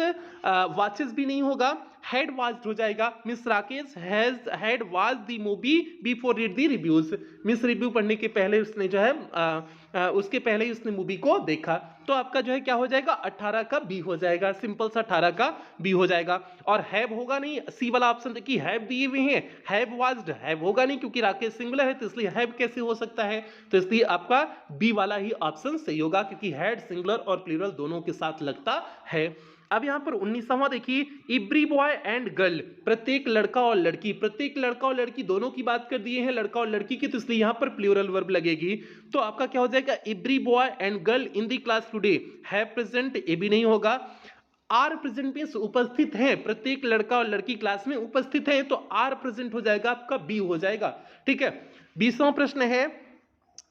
वॉचेस भी नहीं होगा, हैड वॉच्ड हो जाएगा। Miss Rakesh had watched the movie before read the reviews. Miss review पढ़ने के पहले उसने जो है उसके पहले ही उसने मूवी को देखा, तो आपका जो है क्या हो जाएगा, 18 का बी हो जाएगा, सिंपल सा 18 का बी हो जाएगा। और हैव होगा नहीं, सी वाला ऑप्शन देखिए हैव दिए हुए हैं, हैव वॉच्ड हैव होगा नहीं क्योंकि राकेश सिंगुलर है, तो इसलिए हैव कैसे हो सकता है, तो इसलिए आपका बी वाला ही ऑप्शन सही होगा, क्योंकि हैड सिंगुलर और प्लूरल दोनों के साथ लगता है। अब यहां पर 19वां देखिए, एवरी बॉय एंड गर्ल, प्रत्येक लड़का और लड़की, प्रत्येक लड़का और लड़की दोनों की बात कर दिए हैं, लड़का और लड़की की, तो इसलिए यहां पर प्लूरल वर्ब लगेगी। तो आपका क्या हो जाएगा, every boy and girl in the class today, have present ये भी नहीं होगा। आर प्रेजेंट में उपस्थित है, प्रत्येक लड़का और लड़की क्लास में उपस्थित है, तो आर प्रेजेंट हो जाएगा, आपका बी हो जाएगा, ठीक है। 20वां प्रश्न है,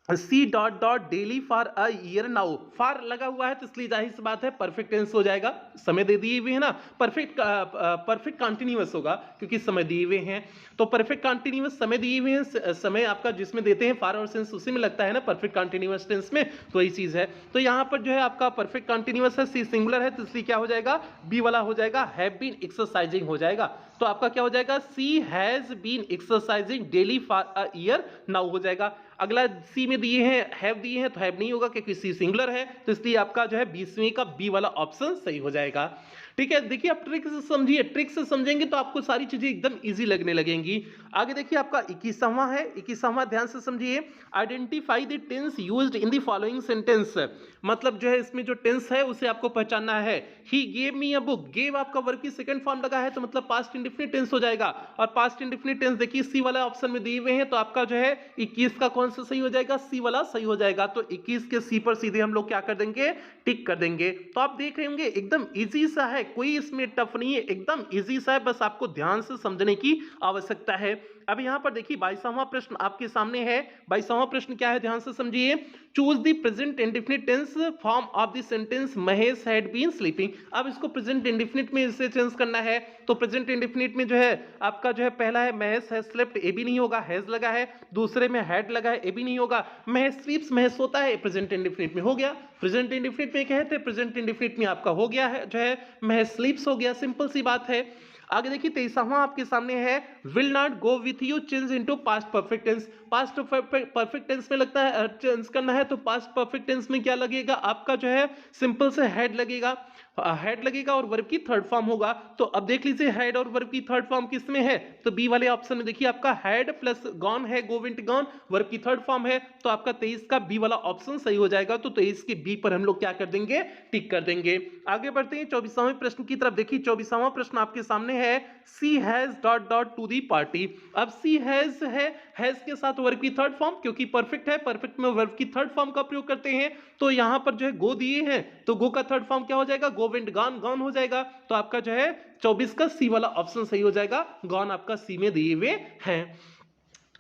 she dot dot daily for a year now, for लगा हुआ है तो इसलिए जाहिर सी बात है परफेक्ट टेंस हो जाएगा, समय दे दिए हुए है ना, परफेक्ट कंटिन्यूअस होगा क्योंकि समय दिए हुए हैं, तो परफेक्ट कंटिन्यूअस समय दिए हुए हैं, समय आपका जिसमें देते हैं फॉर और सिंस उसी में लगता है ना परफेक्ट कंटिन्यूअस टेंस में, तो यही चीज है। तो यहाँ पर जो है आपका परफेक्ट कंटिन्यूअस है, सी सिंगुलर है तो इसलिए क्या हो जाएगा, बी वाला हो जाएगा, हैव बीन एक्सरसाइजिंग हो जाएगा। तो आपका क्या हो जाएगा, she has been exercising daily for a year now हो जाएगा। अगला सी में दिए हैं, हैव दिए हैं तो हैव नहीं होगा क्योंकि सी सिंगुलर है, तो इसलिए आपका जो है 20वीं का बी वाला ऑप्शन सही हो जाएगा। ठीक है, देखिए आप ट्रिक से समझिए, ट्रिक से समझेंगे तो आपको सारी चीजें एकदम इजी लगने लगेंगी। आगे देखिए आपका 21वां है, 21वां ध्यान से समझिए, identify the tense used in the following sentence, मतलब जो है इसमें जो टेंस है उसे आपको पहचानना है। He gave me a book, gave आपका वर्ब की सेकंड फॉर्म लगा है तो मतलब पास्ट इंडेफिनिट टेंस हो जाएगा, और पास्ट इंडेफिनिट टेंस देखिए सी वाला ऑप्शन में दिए हुए हैं, तो आपका जो है 21 का कौन सा सही हो जाएगा, सी वाला सही हो जाएगा। तो 21 के सी पर सीधे हम लोग क्या कर देंगे, टिक कर देंगे। तो आप देख रहे होंगे एकदम इजी सा है, कोई इसमें टफ नहीं है, एकदम इजी सा है, बस आपको ध्यान से समझने की आवश्यकता है। अब यहां पर देखिए 22वां प्रश्न आपके सामने है। 22वां प्रश्न क्या है, ध्यान से समझिए, choose the present indefinite tense form of the sentence Mahesh had been sleeping. अब इसको प्रेजेंट इंडेफिनिट में इसे चेंज करना है, तो प्रेजेंट इंडेफिनिट में जो है आपका जो है पहला है महेश हैज स्लेप्ट, ए भी नहीं होगा, हैज लगा है, दूसरे में हैड लगा है, ए भी नहीं होगा, महेश स्लीप्स, महेश सोता है, प्रेजेंट इंडेफिनिट में हो गया, प्रेजेंट इंडेफिनिट में कहते हैं, प्रेजेंट इंडेफिनिट में आपका हो गया है जो है महेश स्लीप्स हो गया, सिंपल सी बात है। आगे देखिए 23वां आपके सामने है, will not go with you change into past perfect tense. Past perfect tense में लगता है चेंज करना है, तो पास्ट परफेक्ट टेंस में क्या लगेगा आपका जो है सिंपल से हेड लगेगा, हेड लगेगा और वर्ब की थर्ड फॉर्म होगा। तो अब देख लीजिए हेड और वर्ब की थर्ड फॉर्म किस में है, तो बी वाले ऑप्शन में देखिए आपका हेड प्लस गॉन है, गो विंट गॉन, वर्ब की थर्ड फॉर्म है, तो आपका 23 का बी वाला ऑप्शन सही हो जाएगा। तो 23 के बी पर हम लोग क्या कर देंगे, टिक कर देंगे। आगे बढ़ते हैं 24वें प्रश्न की तरफ। देखिए 24वां प्रश्न आपके सामने है, she has dot dot to the party. अब सी हैज है, हैज के साथ वर्ब की थर्ड फॉर्म, क्योंकि परफेक्ट है, परफेक्ट में वर्ब की थर्ड फॉर्म का प्रयोग करते हैं, तो यहां पर जो है गो दिए हैं, तो गो का थर्ड फॉर्म क्या हो जाएगा, गो वेंट गॉन, गॉन हो जाएगा। तो आपका जो है 24 का सी वाला ऑप्शन सही हो जाएगा, गॉन आपका सी में दिए हुए हैं।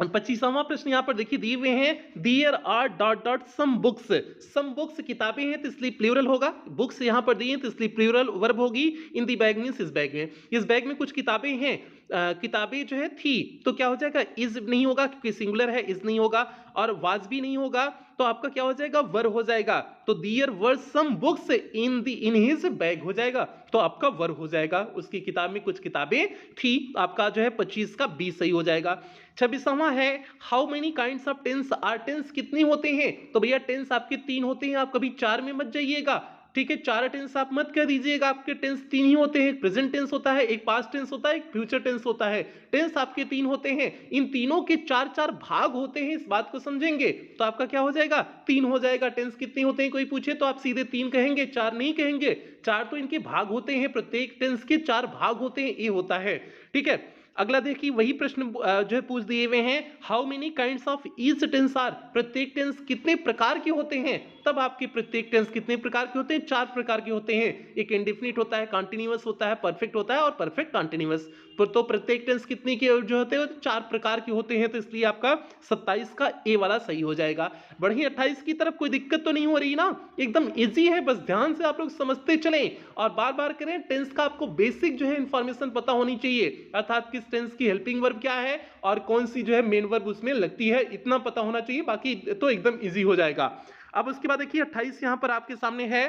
25वां प्रश्न यहां पर देखिए दिए हुए हैं, there are dot dot some books, some books किताबें हैं तो इसलिए प्लूरल होगा, बुक्स यहां पर दिए हैं तो इसलिए प्लूरल वर्ब होगी, इन दी बैग मींस इस बैग में, इस बैग में कुछ किताबें हैं, किताबें जो है थी, तो क्या हो जाएगा, इज नहीं होगा क्योंकि सिंगुलर है, इज नहीं होगा, और वाज भी नहीं होगा, तो आपका क्या हो जाएगा, वर हो जाएगा, तो there were some books in his bag हो जाएगा, तो आपका वर हो जाएगा, उसकी किताब में कुछ किताबें थी, आपका जो है 25 का बी सही हो जाएगा। 26वां है, how many kinds of tense are, tense कितने होते हैं, तो भैया टेंस आपके 3 होते हैं, आप कभी 4 में मत जाइएगा, ठीक है, 4 टेंस आप मत कह दीजिएगा, आपके टेंस 3 ही होते हैं, प्रेजेंट टेंस होता है, एक पास्ट टेंस होता है, एक फ्यूचर टेंस होता है, टेंस आपके 3 होते हैं, इन तीनों के 4-4 भाग होते हैं, इस बात को समझेंगे तो आपका क्या हो जाएगा, 3 हो जाएगा। टेंस कितने होते हैं कोई पूछे तो आप सीधे 3 कहेंगे, 4 नहीं कहेंगे, 4 तो इनके भाग होते हैं, प्रत्येक टेंस के 4 भाग होते हैं, ये होता है, ठीक है। अगला देखिए वही प्रश्न जो है पूछ दिए हुए हैं, how many kinds of each tense are, प्रत्येक टेंस कितने प्रकार के होते हैं, तब आपके प्रत्येक टेंस कितने प्रकार के होते हैं, 4 प्रकार के होते हैं, एक इंडेफिनिट होता है, कंटीन्यूअस होता है, परफेक्ट होता है और परफेक्ट कंटीन्यूअस। तो प्रत्येक टेंस कितने के जो होते हैं, 4 प्रकार के होते हैं, तो इसलिए आपका 27 का ए वाला सही हो जाएगा। बढ़िए 28 की तरफ कोई दिक्कत तो नहीं हो रही ना, एकदम इजी है, बस ध्यान से आप लोग समझते चलें और बार बार करें। टेंस का आपको बेसिक जो है इंफॉर्मेशन पता होनी चाहिए, अर्थात किस टेंस की हेल्पिंग वर्ब क्या है और कौन सी जो है मेन वर्ब उसमें लगती है, इतना पता होना चाहिए, बाकी तो एकदम इजी हो जाएगा। अब उसके बाद देखिए 28 यहां पर आपके सामने है,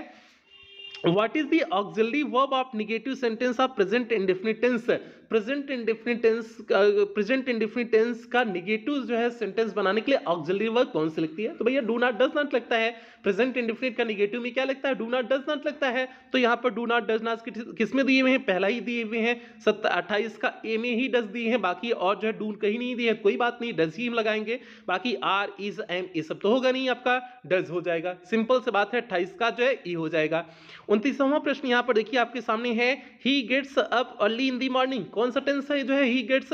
What is the auxiliary verb of negative sentence of present indefinite tense? Present indefinite tense का नेगेटिव जो है सेंटेंस बनाने के लिए ऑक्सिलरी वर्ब कौन सी लगती है, तो भैया डू नॉट डज नॉट लगता है। प्रेजेंट इंडेफिनिट का नेगेटिव में क्या लगता है, डू नॉट डज नॉट लगता है, तो यहाँ पर डू नॉट डज नॉट किस में दिए हुए हैं, पहला ही दिए हुए हैं, 28 का ए में ही डज दिए हैं, बाकी और जो है डू कहीं नहीं दिए, कोई बात नहीं, डज ही हम लगाएंगे, बाकी आर इज एम ये सब तो होगा नहीं, आपका डज हो जाएगा, सिंपल से बात है, 28 का जो है ई हो जाएगा। 29वां प्रश्न यहाँ पर देखिए आपके सामने है, he gets up early in the morning, कौन सा टेंस है जो है ही गेट्स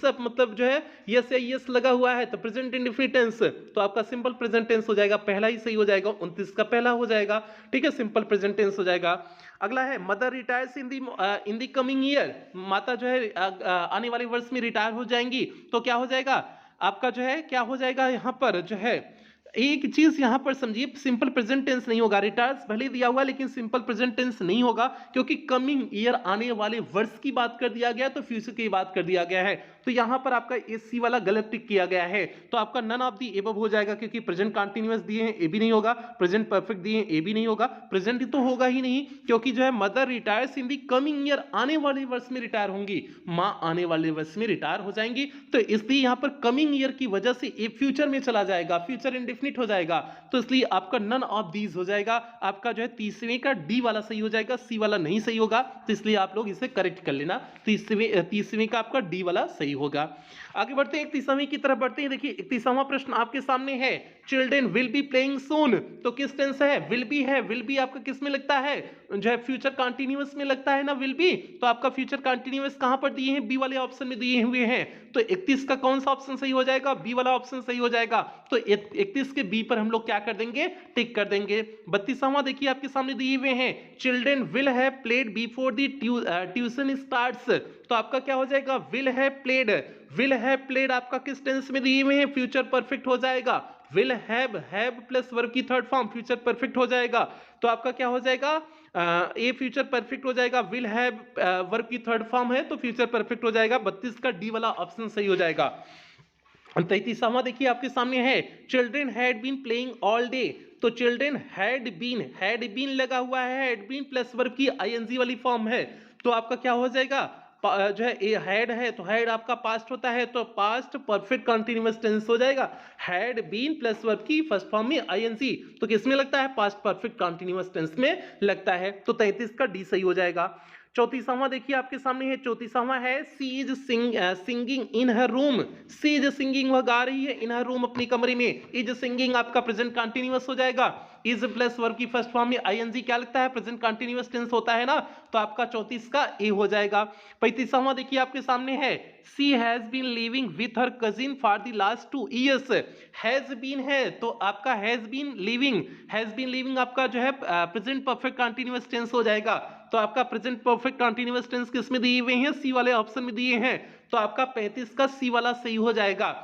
अप मतलब जो है यस या यस लगा हुआ है, तो प्रेजेंट इंडेफिनिट टेंस, तो आपका सिंपल प्रेजेंट टेंस हो जाएगा, पहला ही सही हो जाएगा, 29 का पहला हो जाएगा, ठीक है, सिंपल प्रेजेंट टेंस हो जाएगा। अगला है mother retires in the coming year, माता जो है आने वाले वर्ष में रिटायर हो जाएंगी, तो क्या हो जाएगा आपका जो है क्या हो जाएगा यहाँ पर जो है एक चीज यहां पर समझिए, सिंपल प्रेजेंट टेंस नहीं होगा, रिटायर्स भले दिया हुआ लेकिन सिंपल प्रेजेंट टेंस नहीं होगा, क्योंकि कमिंग ईयर आने वाले वर्ष की बात कर दिया गया, तो फ्यूचर की बात कर दिया गया है। तो यहां पर आपका एसी वाला गलत टिक किया गया है, तो आपका नन ऑफ दी एबव हो जाएगा, क्योंकि प्रेजेंट कंटीन्यूअस दिए हैं, ए भी नहीं होगा, प्रेजेंट परफेक्ट दिए हैं, ए भी नहीं होगा, प्रेजेंट तो होगा ही नहीं, क्योंकि जो है मदर रिटायर्स इन दी कमिंग ईयर, आने वाले वर्ष में रिटायर होंगी, मां आने वाले वर्ष में रिटायर हो जाएंगी, तो इसलिए यहां पर कमिंग ईयर की वजह से ए फ्यूचर में चला जाएगा, फ्यूचर इंडेफिनिट हो जाएगा, तो इसलिए आपका नन ऑफ दीज हो जाएगा, आपका जो है तीसवें का डी वाला सही हो जाएगा, सी वाला नहीं सही होगा, तो इसलिए आप लोग इसे करेक्ट कर लेना, तीसवें का आपका डी वाला सही होगा। आगे बढ़ते हैं 31वें की तरफ बढ़ते हैं। देखिए 31वां प्रश्न आपके सामने है, चिल्ड्रन विल बी प्लेइंग सून, तो किस टेंस है, विल बी है, विल बी आपका किस में लगता है, जो है फ्यूचर कंटीन्यूअस में लगता है ना विल बी, तो आपका फ्यूचर कंटीन्यूअस कहां पर दिए हैं, बी वाले ऑप्शन में दिए हुए हैं, तो 31 का कौन सा ऑप्शन सही हो जाएगा, बी वाला ऑप्शन सही हो जाएगा, तो 31 के बी पर हम लोग क्या कर देंगे, टिक कर देंगे। 32वां देखिए आपके सामने दिए हुए हैं, children will have played before the tuition starts, तो आपका क्या हो जाएगा, will have played, will have played आपका किस टेंस में दिए हुए हैं, फ्यूचर परफेक्ट हो जाएगा, विल हैव प्लस वर्ब की थर्ड फॉर्म फ्यूचर परफेक्ट हो जाएगा, तो आपका क्या हो जाएगा, ए फ्यूचर परफेक्ट हो जाएगा, विल हैव वर्ब की थर्ड फॉर्म है तो फ्यूचर परफेक्ट हो जाएगा, 32 का डी वाला ऑप्शन सही हो जाएगा। 33वां देखिए आपके सामने है, children had been playing all day, तो चिल्ड्रन हैड बीन लगा हुआ है, हैड बीन प्लस वर्ब की आईएनजी वाली फॉर्म है, तो आपका क्या हो जाएगा, जो है ए हैड है तो हैड आपका पास्ट होता है, तो पास्ट परफेक्ट कंटीन्यूअस टेंस हो जाएगा, हैड बीन प्लस वर्ब की फर्स्ट फॉर्म में आईएनजी, तो किस में लगता है, पास्ट परफेक्ट कंटीन्यूअस टेंस में लगता है, तो 33 का डी सही हो जाएगा। 34वां देखिए आपके सामने है, 34वां है, she is singing in her room, she is singing वह गा रही है, इन हर रूम अपने कमरे में, इज सिंगिंग आपका प्रेजेंट कंटीन्यूअस हो जाएगा, इज प्लस वर्ब की फर्स्ट फॉर्म में आईएनजी क्या लगता है, प्रेजेंट कंटीन्यूअस टेंस होता है ना, तो आपका 34 का ए हो जाएगा। 35वां देखिए आपके सामने है, she has been living with her cousin for the last 2 years, has been है तो आपका हैज बीन लिविंग आपका जो है प्रेजेंट परफेक्ट कंटीन्यूअस टेंस हो जाएगा, तो आपका प्रेजेंट परफेक्ट कंटीन्यूअस टेंस किस में दिए हुए हैं, सी वाले ऑप्शन में दिए हैं, तो आपका 35 का सी वाला सही हो जाएगा।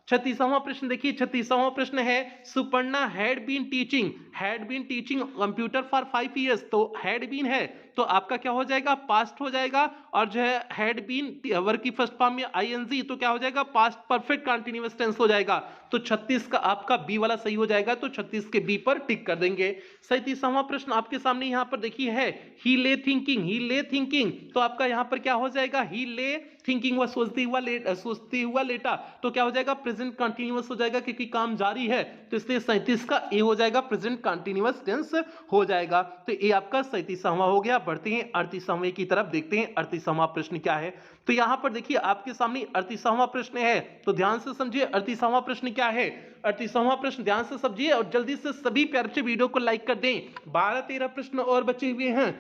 36वां प्रश्न देखिए, 36वां प्रश्न है, Suparna had been teaching computer for 5 years, तो हैड बीन है तो आपका क्या हो जाएगा, पास्ट हो जाएगा, और जो है हैड बीन वर्ब की फर्स्ट फॉर्म में आईएनजी, तो क्या हो जाएगा, पास्ट परफेक्ट कंटीन्यूअस टेंस हो जाएगा, तो 36 का आपका बी वाला सही हो जाएगा, तो 36 के बी पर टिक कर देंगे। 37वां प्रश्न आपके सामने यहां पर देखिए है, ही ले थिंकिंग, तो आपका यहां पर क्या हो जाएगा, ही ले थिंकिंग, वह सोचते हुआ लेटा, तो क्या हो जाएगा, प्रेजेंट कंटीन्यूअस हो जाएगा, क्योंकि काम जारी है, तो इसलिए 37 का ए हो जाएगा, प्रेजेंट कंटीन्यूअस टेंस हो जाएगा, तो ए आपका 37वां हो गया। बढ़ते हैं 38वें की तरफ, देखते हैं 38वां प्रश्न क्या है। तो यहां पर देखिए आपके सामने 38वां प्रश्न है, तो ध्यान से समझिए 38वां प्रश्न क्या है। 38वां प्रश्न ध्यान से समझिए और जल्दी से सभी प्यारे बच्चे वीडियो को लाइक कर दें। 12-13 प्रश्न और बचे हुए हैं,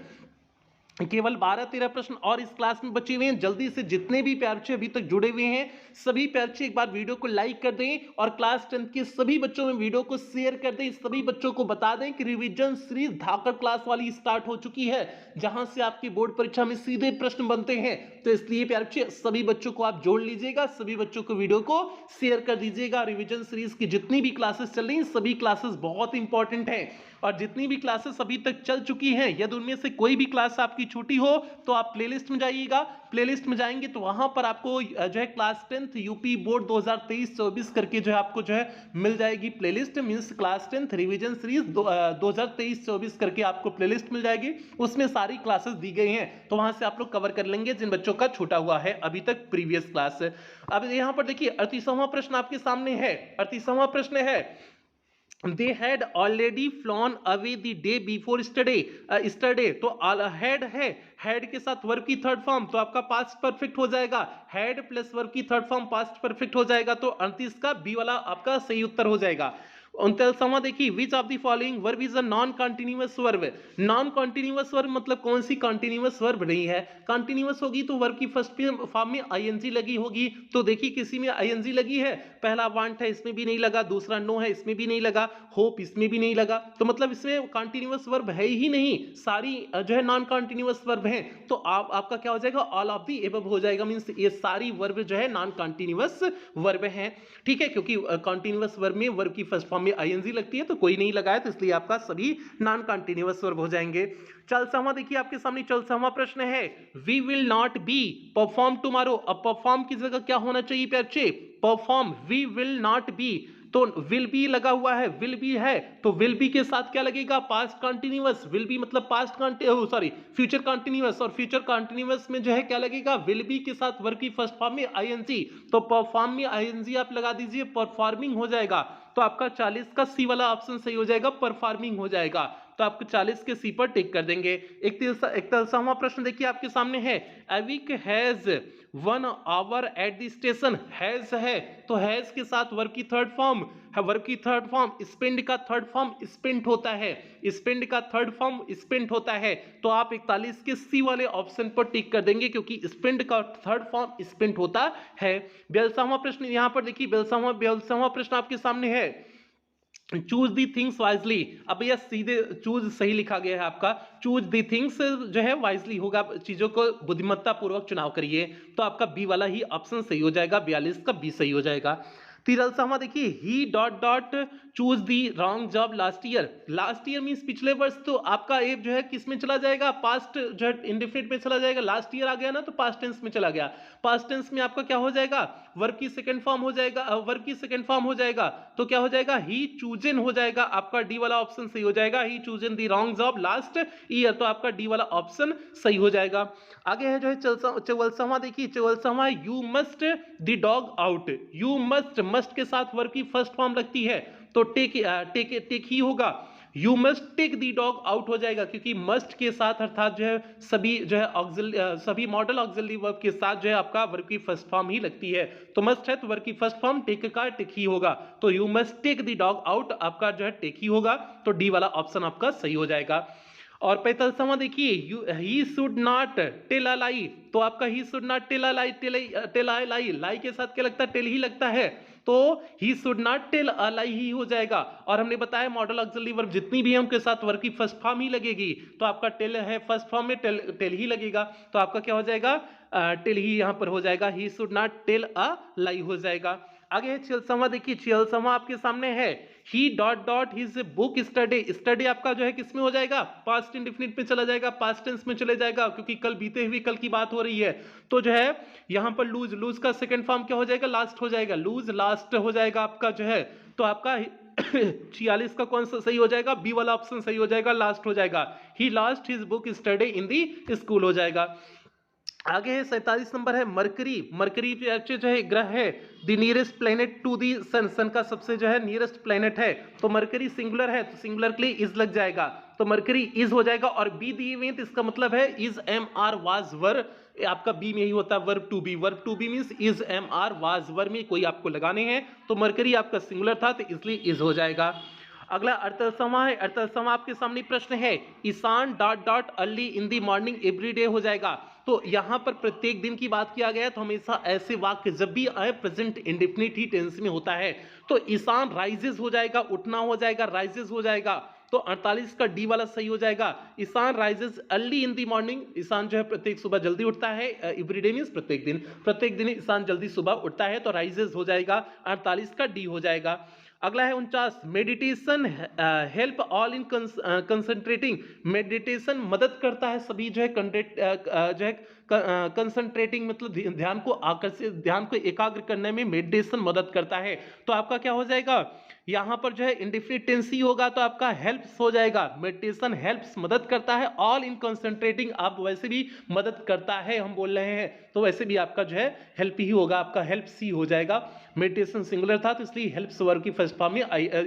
केवल 12-13 प्रश्न और इस क्लास में बचे हुए हैं। जल्दी से जितने भी प्यारे बच्चे अभी तक जुड़े हुए हैं सभी प्यारे बच्चे एक बार वीडियो को लाइक कर दें और क्लास 10 के सभी बच्चों में वीडियो को शेयर कर दें। सभी बच्चों को बता दें कि रिवीजन सीरीज धाकड़ क्लास वाली स्टार्ट हो चुकी है, जहां से आपकी बोर्ड परीक्षा में सीधे प्रश्न बनते हैं। तो इसलिए प्यारे बच्चे सभी बच्चों को आप जोड़ लीजिएगा, सभी बच्चों को वीडियो को शेयर कर दीजिएगा। रिवीजन सीरीज की जितनी भी क्लासेस चल रही हैं सभी क्लासेस बहुत इंपॉर्टेंट है, और जितनी भी क्लासेस अभी तक चल चुकी हैं यदि उनमें से कोई भी क्लास आपकी छूटी हो तो आप प्लेलिस्ट में जाइएगा। प्लेलिस्ट में जाएंगे तो वहां पर आपको जो है क्लास 10th यूपी बोर्ड 2023-24 करके जो है आपको जो है मिल जाएगी playlist, means class 10th revision series 2023-24 करके आपको प्लेलिस्ट मिल जाएगी। उसमें सारी क्लासेस दी गई हैं, तो वहां से आप लोग कवर कर लेंगे जिन बच्चों का छूटा हुआ है अभी तक प्रीवियस क्लास। अब यहां पर देखिए 38वां प्रश्न आपके सामने है। 38वां प्रश्न है, they had already flown away the day before yesterday, तो had है, had के साथ वर्ब की थर्ड फॉर्म, तो आपका पास्ट परफेक्ट हो जाएगा, had प्लस वर्ब की थर्ड फॉर्म पास्ट परफेक्ट हो जाएगा, तो 38 का बी वाला आपका सही उत्तर हो जाएगा। 39वां देखिए, which of the following verb is a non continuous verb. Non continuous verb मतलब कौन सी कंटिन्यूअस वर्ब नहीं है। कंटिन्यूअस होगी तो वर्ब की फर्स्ट फॉर्म में आईएनजी लगी होगी, तो देखिए किसी में आईएनजी लगी है, पहला वांट है इसमें भी नहीं लगा, दूसरा नो है इसमें भी नहीं लगा, होप इसमें भी नहीं लगा, तो मतलब इसमें कंटिन्यूअस वर्ब है ही नहीं, सारी जो है नॉन कंटिन्यूअस वर्ब है। तो आपका क्या हो जाएगा, ऑल ऑफ द एबव हो जाएगा, मींस ये सारी वर्ब जो है नॉन कंटिन्यूअस वर्ब है। ठीक है, क्योंकि कंटिन्यूअस वर्ब में वर्ब की फर्स्ट फॉर्म में आईएनजी लगती है, तो कोई नहीं लगाया, तो इसलिए आपका सभी नॉन कंटिन्यूअस वर्ब हो जाएंगे। 40वां देखिए आपके सामने 40वां प्रश्न है, we will not be perform tomorrow. अब परफॉर्म की जगह क्या होना चाहिए प्यारे बच्चे, perform, we will not be, तो विल बी लगा हुआ है, विल बी है, तो विल बी के साथ क्या लगेगा, पास्ट कंटिन्यूअस। विल बी मतलब पास्ट सॉरी फ्यूचर कंटिन्यूअस, और फ्यूचर कंटिन्यूअस में जो है क्या लगेगा, विल बी के साथ वर्ब की फर्स्ट फॉर्म में आईएनजी, तो परफॉर्म में आईएनजी आप लगा दीजिए, परफॉर्मिंग हो जाएगा। तो आपका 40 का सी वाला ऑप्शन सही हो जाएगा, परफॉर्मिंग हो जाएगा, तो आपको 40 के सी पर टिक कर देंगे। 41वां प्रश्न देखिए आपके सामने है, Avik has 1 hour at the station. Has है, तो हैज के साथ वर्ब की थर्ड फॉर्म है, वर्ब की थर्ड फॉर्म स्पेंड का थर्ड फॉर्म स्पेंट होता है, स्पेंड का थर्ड फॉर्म स्पेंट होता है, तो आप 41 के सी वाले ऑप्शन पर टिक कर देंगे, क्योंकि स्पेंड का थर्ड फॉर्म स्पेंट होता है। 42वां प्रश्न यहां पर देखिए, 42वां प्रश्न आपके सामने है, चूज दी थिंग्स वाइजली। अब यह सीधे चूज सही लिखा गया है आपका, चूज दी थिंग्स जो है वाइजली होगा, चीजों को बुद्धिमत्ता पूर्वक चुनाव करिए, तो आपका बी वाला ही ऑप्शन सही हो जाएगा, 42 का बी सही हो जाएगा। 43वां देखिए, he dot dot choose the wrong job last year. Last year means पिछले वर्ष, तो आपका एक जो है किस में चला जाएगा, पास्ट जो है इंडेफिनिट में चला जाएगा, लास्ट ईयर आ गया ना, तो पास्ट टेंस में चला गया। पास्ट टेंस में आपका क्या हो जाएगा, वर्ब की सेकंड फॉर्म हो जाएगा, वर्ब की सेकंड फॉर्म हो जाएगा, तो क्या हो जाएगा, ही चूजन हो जाएगा, आपका डी वाला ऑप्शन सही हो जाएगा, he chosen the wrong job last year, तो आपका डी वाला ऑप्शन सही हो जाएगा। आगे है जो है 44वां देखिए, 44वां, you must the dog out. You must के साथ वर्ब की फर्स्ट फॉर्म लगती है, तो टेक ही होगा, you must take the dog out हो जाएगा, क्योंकि मस्ट के साथ अर्थात जो है सभी जो है सभी मॉडल ऑक्सिलरी वर्ब के साथ जो है आपका वर्ब की फर्स्ट फॉर्म ही लगती है, तो मस्ट है तो वर्ब की फर्स्ट फॉर्म टेक का टेक ही होगा, तो you must take the dog out आपका जो है टेक ही होगा, तो डी वाला ऑप्शन आपका सही हो जाएगा। और 45वां देखिए, he should not tell a lie, तो आपका he should not tell a lie, tell a lie, lie के साथ क्या लगता है, टेल ही लगता है, तो he should not tell a lie ही हो जाएगा। और हमने बताया मॉडल ऑक्सिलरी वर्ब जितनी भी है उनके साथ वर्ब की फर्स्ट फॉर्म ही लगेगी, तो आपका टेल है फर्स्ट फॉर्म में, टेल ही लगेगा, तो आपका क्या हो जाएगा, टेल ही यहां पर हो जाएगा, he should not tell a lie हो जाएगा। आगे है 46वां देखिए, 46वां आपके सामने है, he dot dot his book study. Study आपका जो है किसमें हो जाएगा, पास्ट इंडेफिनिट में चला जाएगा, पास्ट टेंस में चले जाएगा, क्योंकि कल बीते हुए कल की बात हो रही है, तो जो है यहां पर लूज, लूज का सेकंड फॉर्म क्या हो जाएगा, लास्ट हो जाएगा, लूज लास्ट हो जाएगा आपका जो है, तो आपका 46 का कौन सा सही हो जाएगा, बी वाला ऑप्शन सही हो जाएगा, लास्ट हो जाएगा, he last his book study in the school हो जाएगा। आगे है 47 नंबर है, मरकरी। मरकरी जो है ग्रह है, the nearest planet to the sun, sun का सबसे जो है नियरेस्ट प्लेनेट है, तो मरकरी सिंगुलर है, तो सिंगुलर के लिए इज लग जाएगा, तो मरकरी इज हो जाएगा, और बी दिए हुए तो इसका मतलब है is am are was were, आपका बी में ही होता है verb to be, verb to be means is am are was were में कोई आपको लगाने हैं, तो मरकरी आपका सिंगुलर था, तो इसलिए इज हो जाएगा। अगला 48वां है, 48वां आपके सामने प्रश्न है, Ishaan dot dot early in the morning every day हो जाएगा, तो यहां पर प्रत्येक दिन की बात किया गया, तो हमेशा ऐसे वाक्य जब भी आए प्रेजेंट इंडेफिनिट ही टेंस में होता है, तो ईशान राइजेस हो जाएगा, उठना हो जाएगा, राइजेस हो जाएगा, तो 48 का डी वाला सही हो जाएगा, Ishaan rises early in the morning. Ishaan जो है प्रत्येक सुबह जल्दी उठता है, एवरीडे मींस प्रत्येक दिन ईशान जल्दी सुबह उठता है, तो राइजेस हो जाएगा, 48 का डी हो जाएगा। अगला है 49, meditation help all in concentrating. Meditation मदद करता है सभी जो है जो है कंसंट्रेटिंग मतलब ध्यान को आकर्षित, ध्यान को एकाग्र करने में मेडिटेशन मदद करता है, तो आपका क्या हो जाएगा, यहां पर जो है इंडेफिनिट टेंस ही होगा, तो आपका हेल्प्स हो जाएगा, मेडिटेशन हेल्प्स मदद करता है, ऑल इन कंसंट्रेटिंग आप वैसे भी मदद करता है हम बोल रहे हैं, तो वैसे भी आपका जो है हेल्प ही होगा, आपका हेल्प्स ही हो जाएगा, मेडिटेशन सिंगुलर था तो इसलिए हेल्प्स वर्ब की फर्स्ट फॉर्म में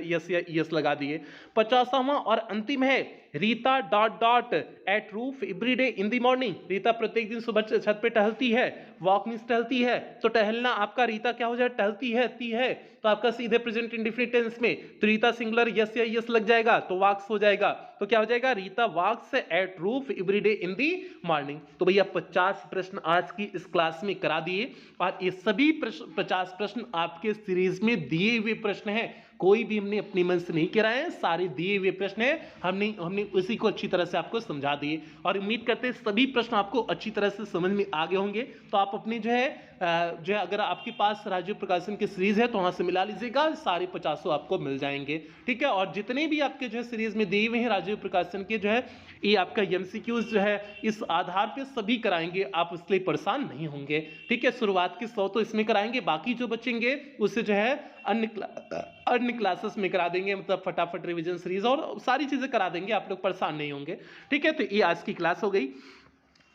यस या यस लगा दिए। 50वां और अंतिम है, Rita dot dot at roof every day in the morning. Rita प्रत्येक दिन सुबह छत पे टहलती है, वॉक मींस टहलती है, तो टहलना आपका रीता क्या हो जाए, टहलती है, ती है, तो आपका सीधे प्रेजेंट इंडेफिनिट टेंस में, तो रीता सिंगुलर यस या यस लग जाएगा, तो वॉक्स हो जाएगा, तो क्या हो जाएगा, Rita walks at roof every day in the morning. तो भैया 50 प्रश्न आज की इस क्लास में करा दिए, और ये सभी 50 प्रश्न आपके सीरीज में दिए हुए प्रश्न हैं, कोई भी हमने अपने मन से नहीं कराए हैं, सारे दिए हुए प्रश्न हैं, हमने उसी को अच्छी तरह से आपको समझा दिए और उम्मीद करते हैं सभी प्रश्न आपको अच्छी तरह से समझ में आ गए होंगे। तो आप अपनी जो है अगर आपके पास राजीव प्रकाशन की सीरीज है तो वहां से मिला लीजिएगा, सारे 50 आपको मिल जाएंगे, ठीक है। और जितने भी आपके जो है सीरीज में दिए हुए हैं राजीव प्रकाशन के जो है ये आपका एमसीक्यूज जो है इस आधार पे सभी कराएंगे, आप उसके लिए परेशान नहीं होंगे, ठीक है। शुरुआत के 100 तो इसमें कराएंगे, बाकी जो बचेंगे उससे जो है अन्य क्लासेस में करा देंगे, मतलब फटाफट रिवीजन सीरीज और सारी चीजें करा देंगे, आप लोग परेशान नहीं होंगे, ठीक है। तो ये आज की क्लास हो गई।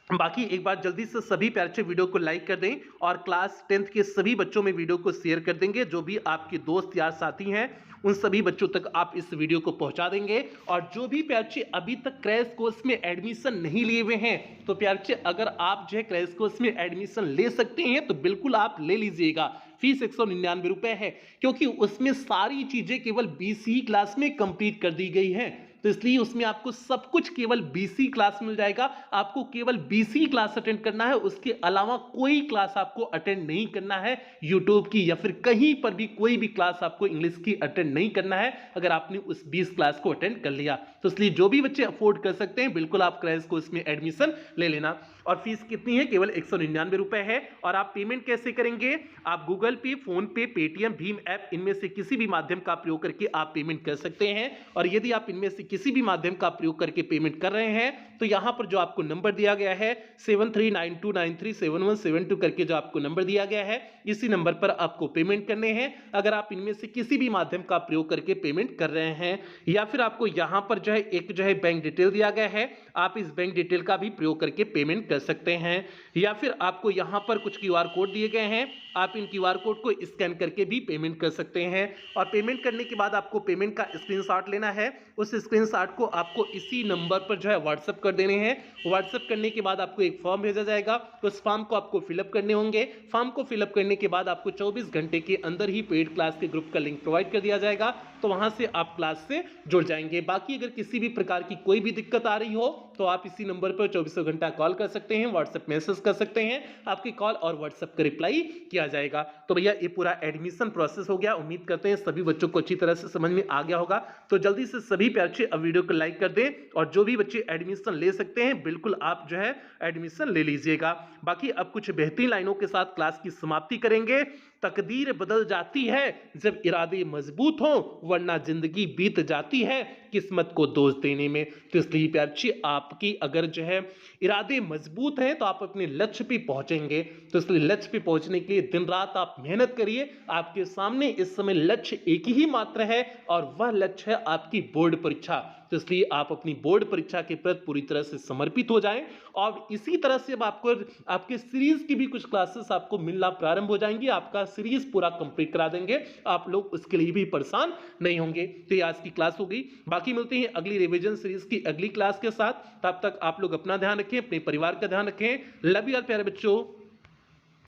बाकी एक बार जल्दी से सभी प्यारे से वीडियो को लाइक कर दें और क्लास 10th के सभी बच्चों में वीडियो को शेयर कर देंगे, जो भी आपके दोस्त यार साथी हैं उन सभी बच्चों तक आप इस वीडियो को पहुंचा देंगे। और जो भी प्यारे अभी तक क्रैश कोर्स में एडमिशन नहीं लिए हुए हैं तो प्यारे अगर आप जो है क्रैश कोर्स में एडमिशन ले सकते हैं तो बिल्कुल आप ले लीजिएगा। फीस 199 रुपए है, क्योंकि उसमें सारी चीजें केवल 20 ही क्लास में कंप्लीट कर दी गई हैं, तो इसलिए उसमें आपको सब कुछ केवल 20 ही क्लास मिल जाएगा। आपको केवल 20 ही क्लास अटेंड करना है, उसके अलावा कोई क्लास आपको अटेंड नहीं करना है यूट्यूब की या फिर कहीं पर भी कोई भी क्लास आपको इंग्लिश की अटेंड नहीं करना है अगर आपने उस 20 क्लास को अटेंड कर लिया। तो इसलिए जो भी बच्चे अफोर्ड कर सकते हैं बिल्कुल आप क्रैश कोर्स में एडमिशन ले लेना। और फीस कितनी है? केवल 199 रुपए है। और आप पेमेंट कैसे करेंगे? आप गूगल पे, फोन पे, पेटीएम, भीम ऐप इनमें से किसी भी माध्यम का प्रयोग करके आप पेमेंट कर सकते हैं। और यदि आप इनमें से किसी भी माध्यम का प्रयोग करके पेमेंट कर रहे हैं तो यहां पर जो आपको नंबर दिया गया है 7392937172 करके जो आपको नंबर दिया गया है इसी नंबर पर आपको पेमेंट करने हैं, अगर आप इनमें से किसी भी माध्यम का प्रयोग करके पेमेंट कर रहे हैं। या फिर आपको यहां पर जो है एक जो है बैंक डिटेल दिया गया है, आप इस बैंक डिटेल का भी प्रयोग करके पेमेंट कर सकते हैं। या फिर आपको यहां पर कुछ क्यूआर कोड दिए गए हैं, आप इन क्यूआर कोड को स्कैन करके भी पेमेंट कर सकते हैं। और पेमेंट करने के बाद आपको पेमेंट का स्क्रीनशॉट लेना है, उस स्क्रीनशॉट को आपको इसी नंबर पर जो है व्हाट्सएप कर देने हैं। व्हाट्सएप करने के बाद आपको एक फॉर्म भेजा जाएगा, उस फॉर्म को आपको फिलअप करने होंगे। फॉर्म को फिलअप करने के बाद आपको 24 घंटे के अंदर ही पेड क्लास के ग्रुप का लिंक प्रोवाइड कर दिया जाएगा, तो वहां से आप क्लास से जुड़ जाएंगे। बाकी अगर किसी भी प्रकार की कोई भी दिक्कत आ रही हो तो आप इसी नंबर पर 24 घंटा कॉल कर सकते हैं, व्हाट्सएप मैसेज कर सकते हैं, आपकी कॉल और व्हाट्सएप का रिप्लाई किया जाएगा। तो भैया ये पूरा एडमिशन प्रोसेस हो गया, उम्मीद करते हैं सभी बच्चों को अच्छी तरह से समझ में आ गया होगा। तो जल्दी से सभी प्यारे अब वीडियो को लाइक कर दें और जो भी बच्चे एडमिशन ले सकते हैं बिल्कुल आप जो है एडमिशन ले लीजिएगा। बाकी अब कुछ बेहतरीन लाइनों के साथ क्लास की समाप्ति करेंगे। तकदीर बदल जाती है जब इरादे मजबूत हो, वरना जिंदगी बीत जाती है किस्मत को दोष देने में। तो इसलिए प्यारे आपकी अगर जो है इरादे मजबूत हैं तो आप अपने लक्ष्य पे पहुंचेंगे। तो इसलिए लक्ष्य पे पहुंचने के लिए दिन रात आप मेहनत करिए। आपके सामने इस समय लक्ष्य एक ही मात्र है और वह लक्ष्य है आपकी बोर्ड परीक्षा। तो इसलिए आप अपनी बोर्ड परीक्षा के प्रति पूरी तरह से समर्पित हो जाएं। और इसी तरह से अब आपको आपके सीरीज की भी कुछ क्लासेस आपको मिलना प्रारंभ हो जाएंगी, आपका सीरीज पूरा कंप्लीट करा देंगे, आप लोग उसके लिए भी परेशान नहीं होंगे। तो ये आज की क्लास हो गई, बाकी मिलते हैं अगली रिवीजन सीरीज की अगली क्लास के साथ। तब तक आप लोग अपना ध्यान रखें, अपने परिवार का ध्यान रखें। लव यू ऑल प्यारे बच्चों।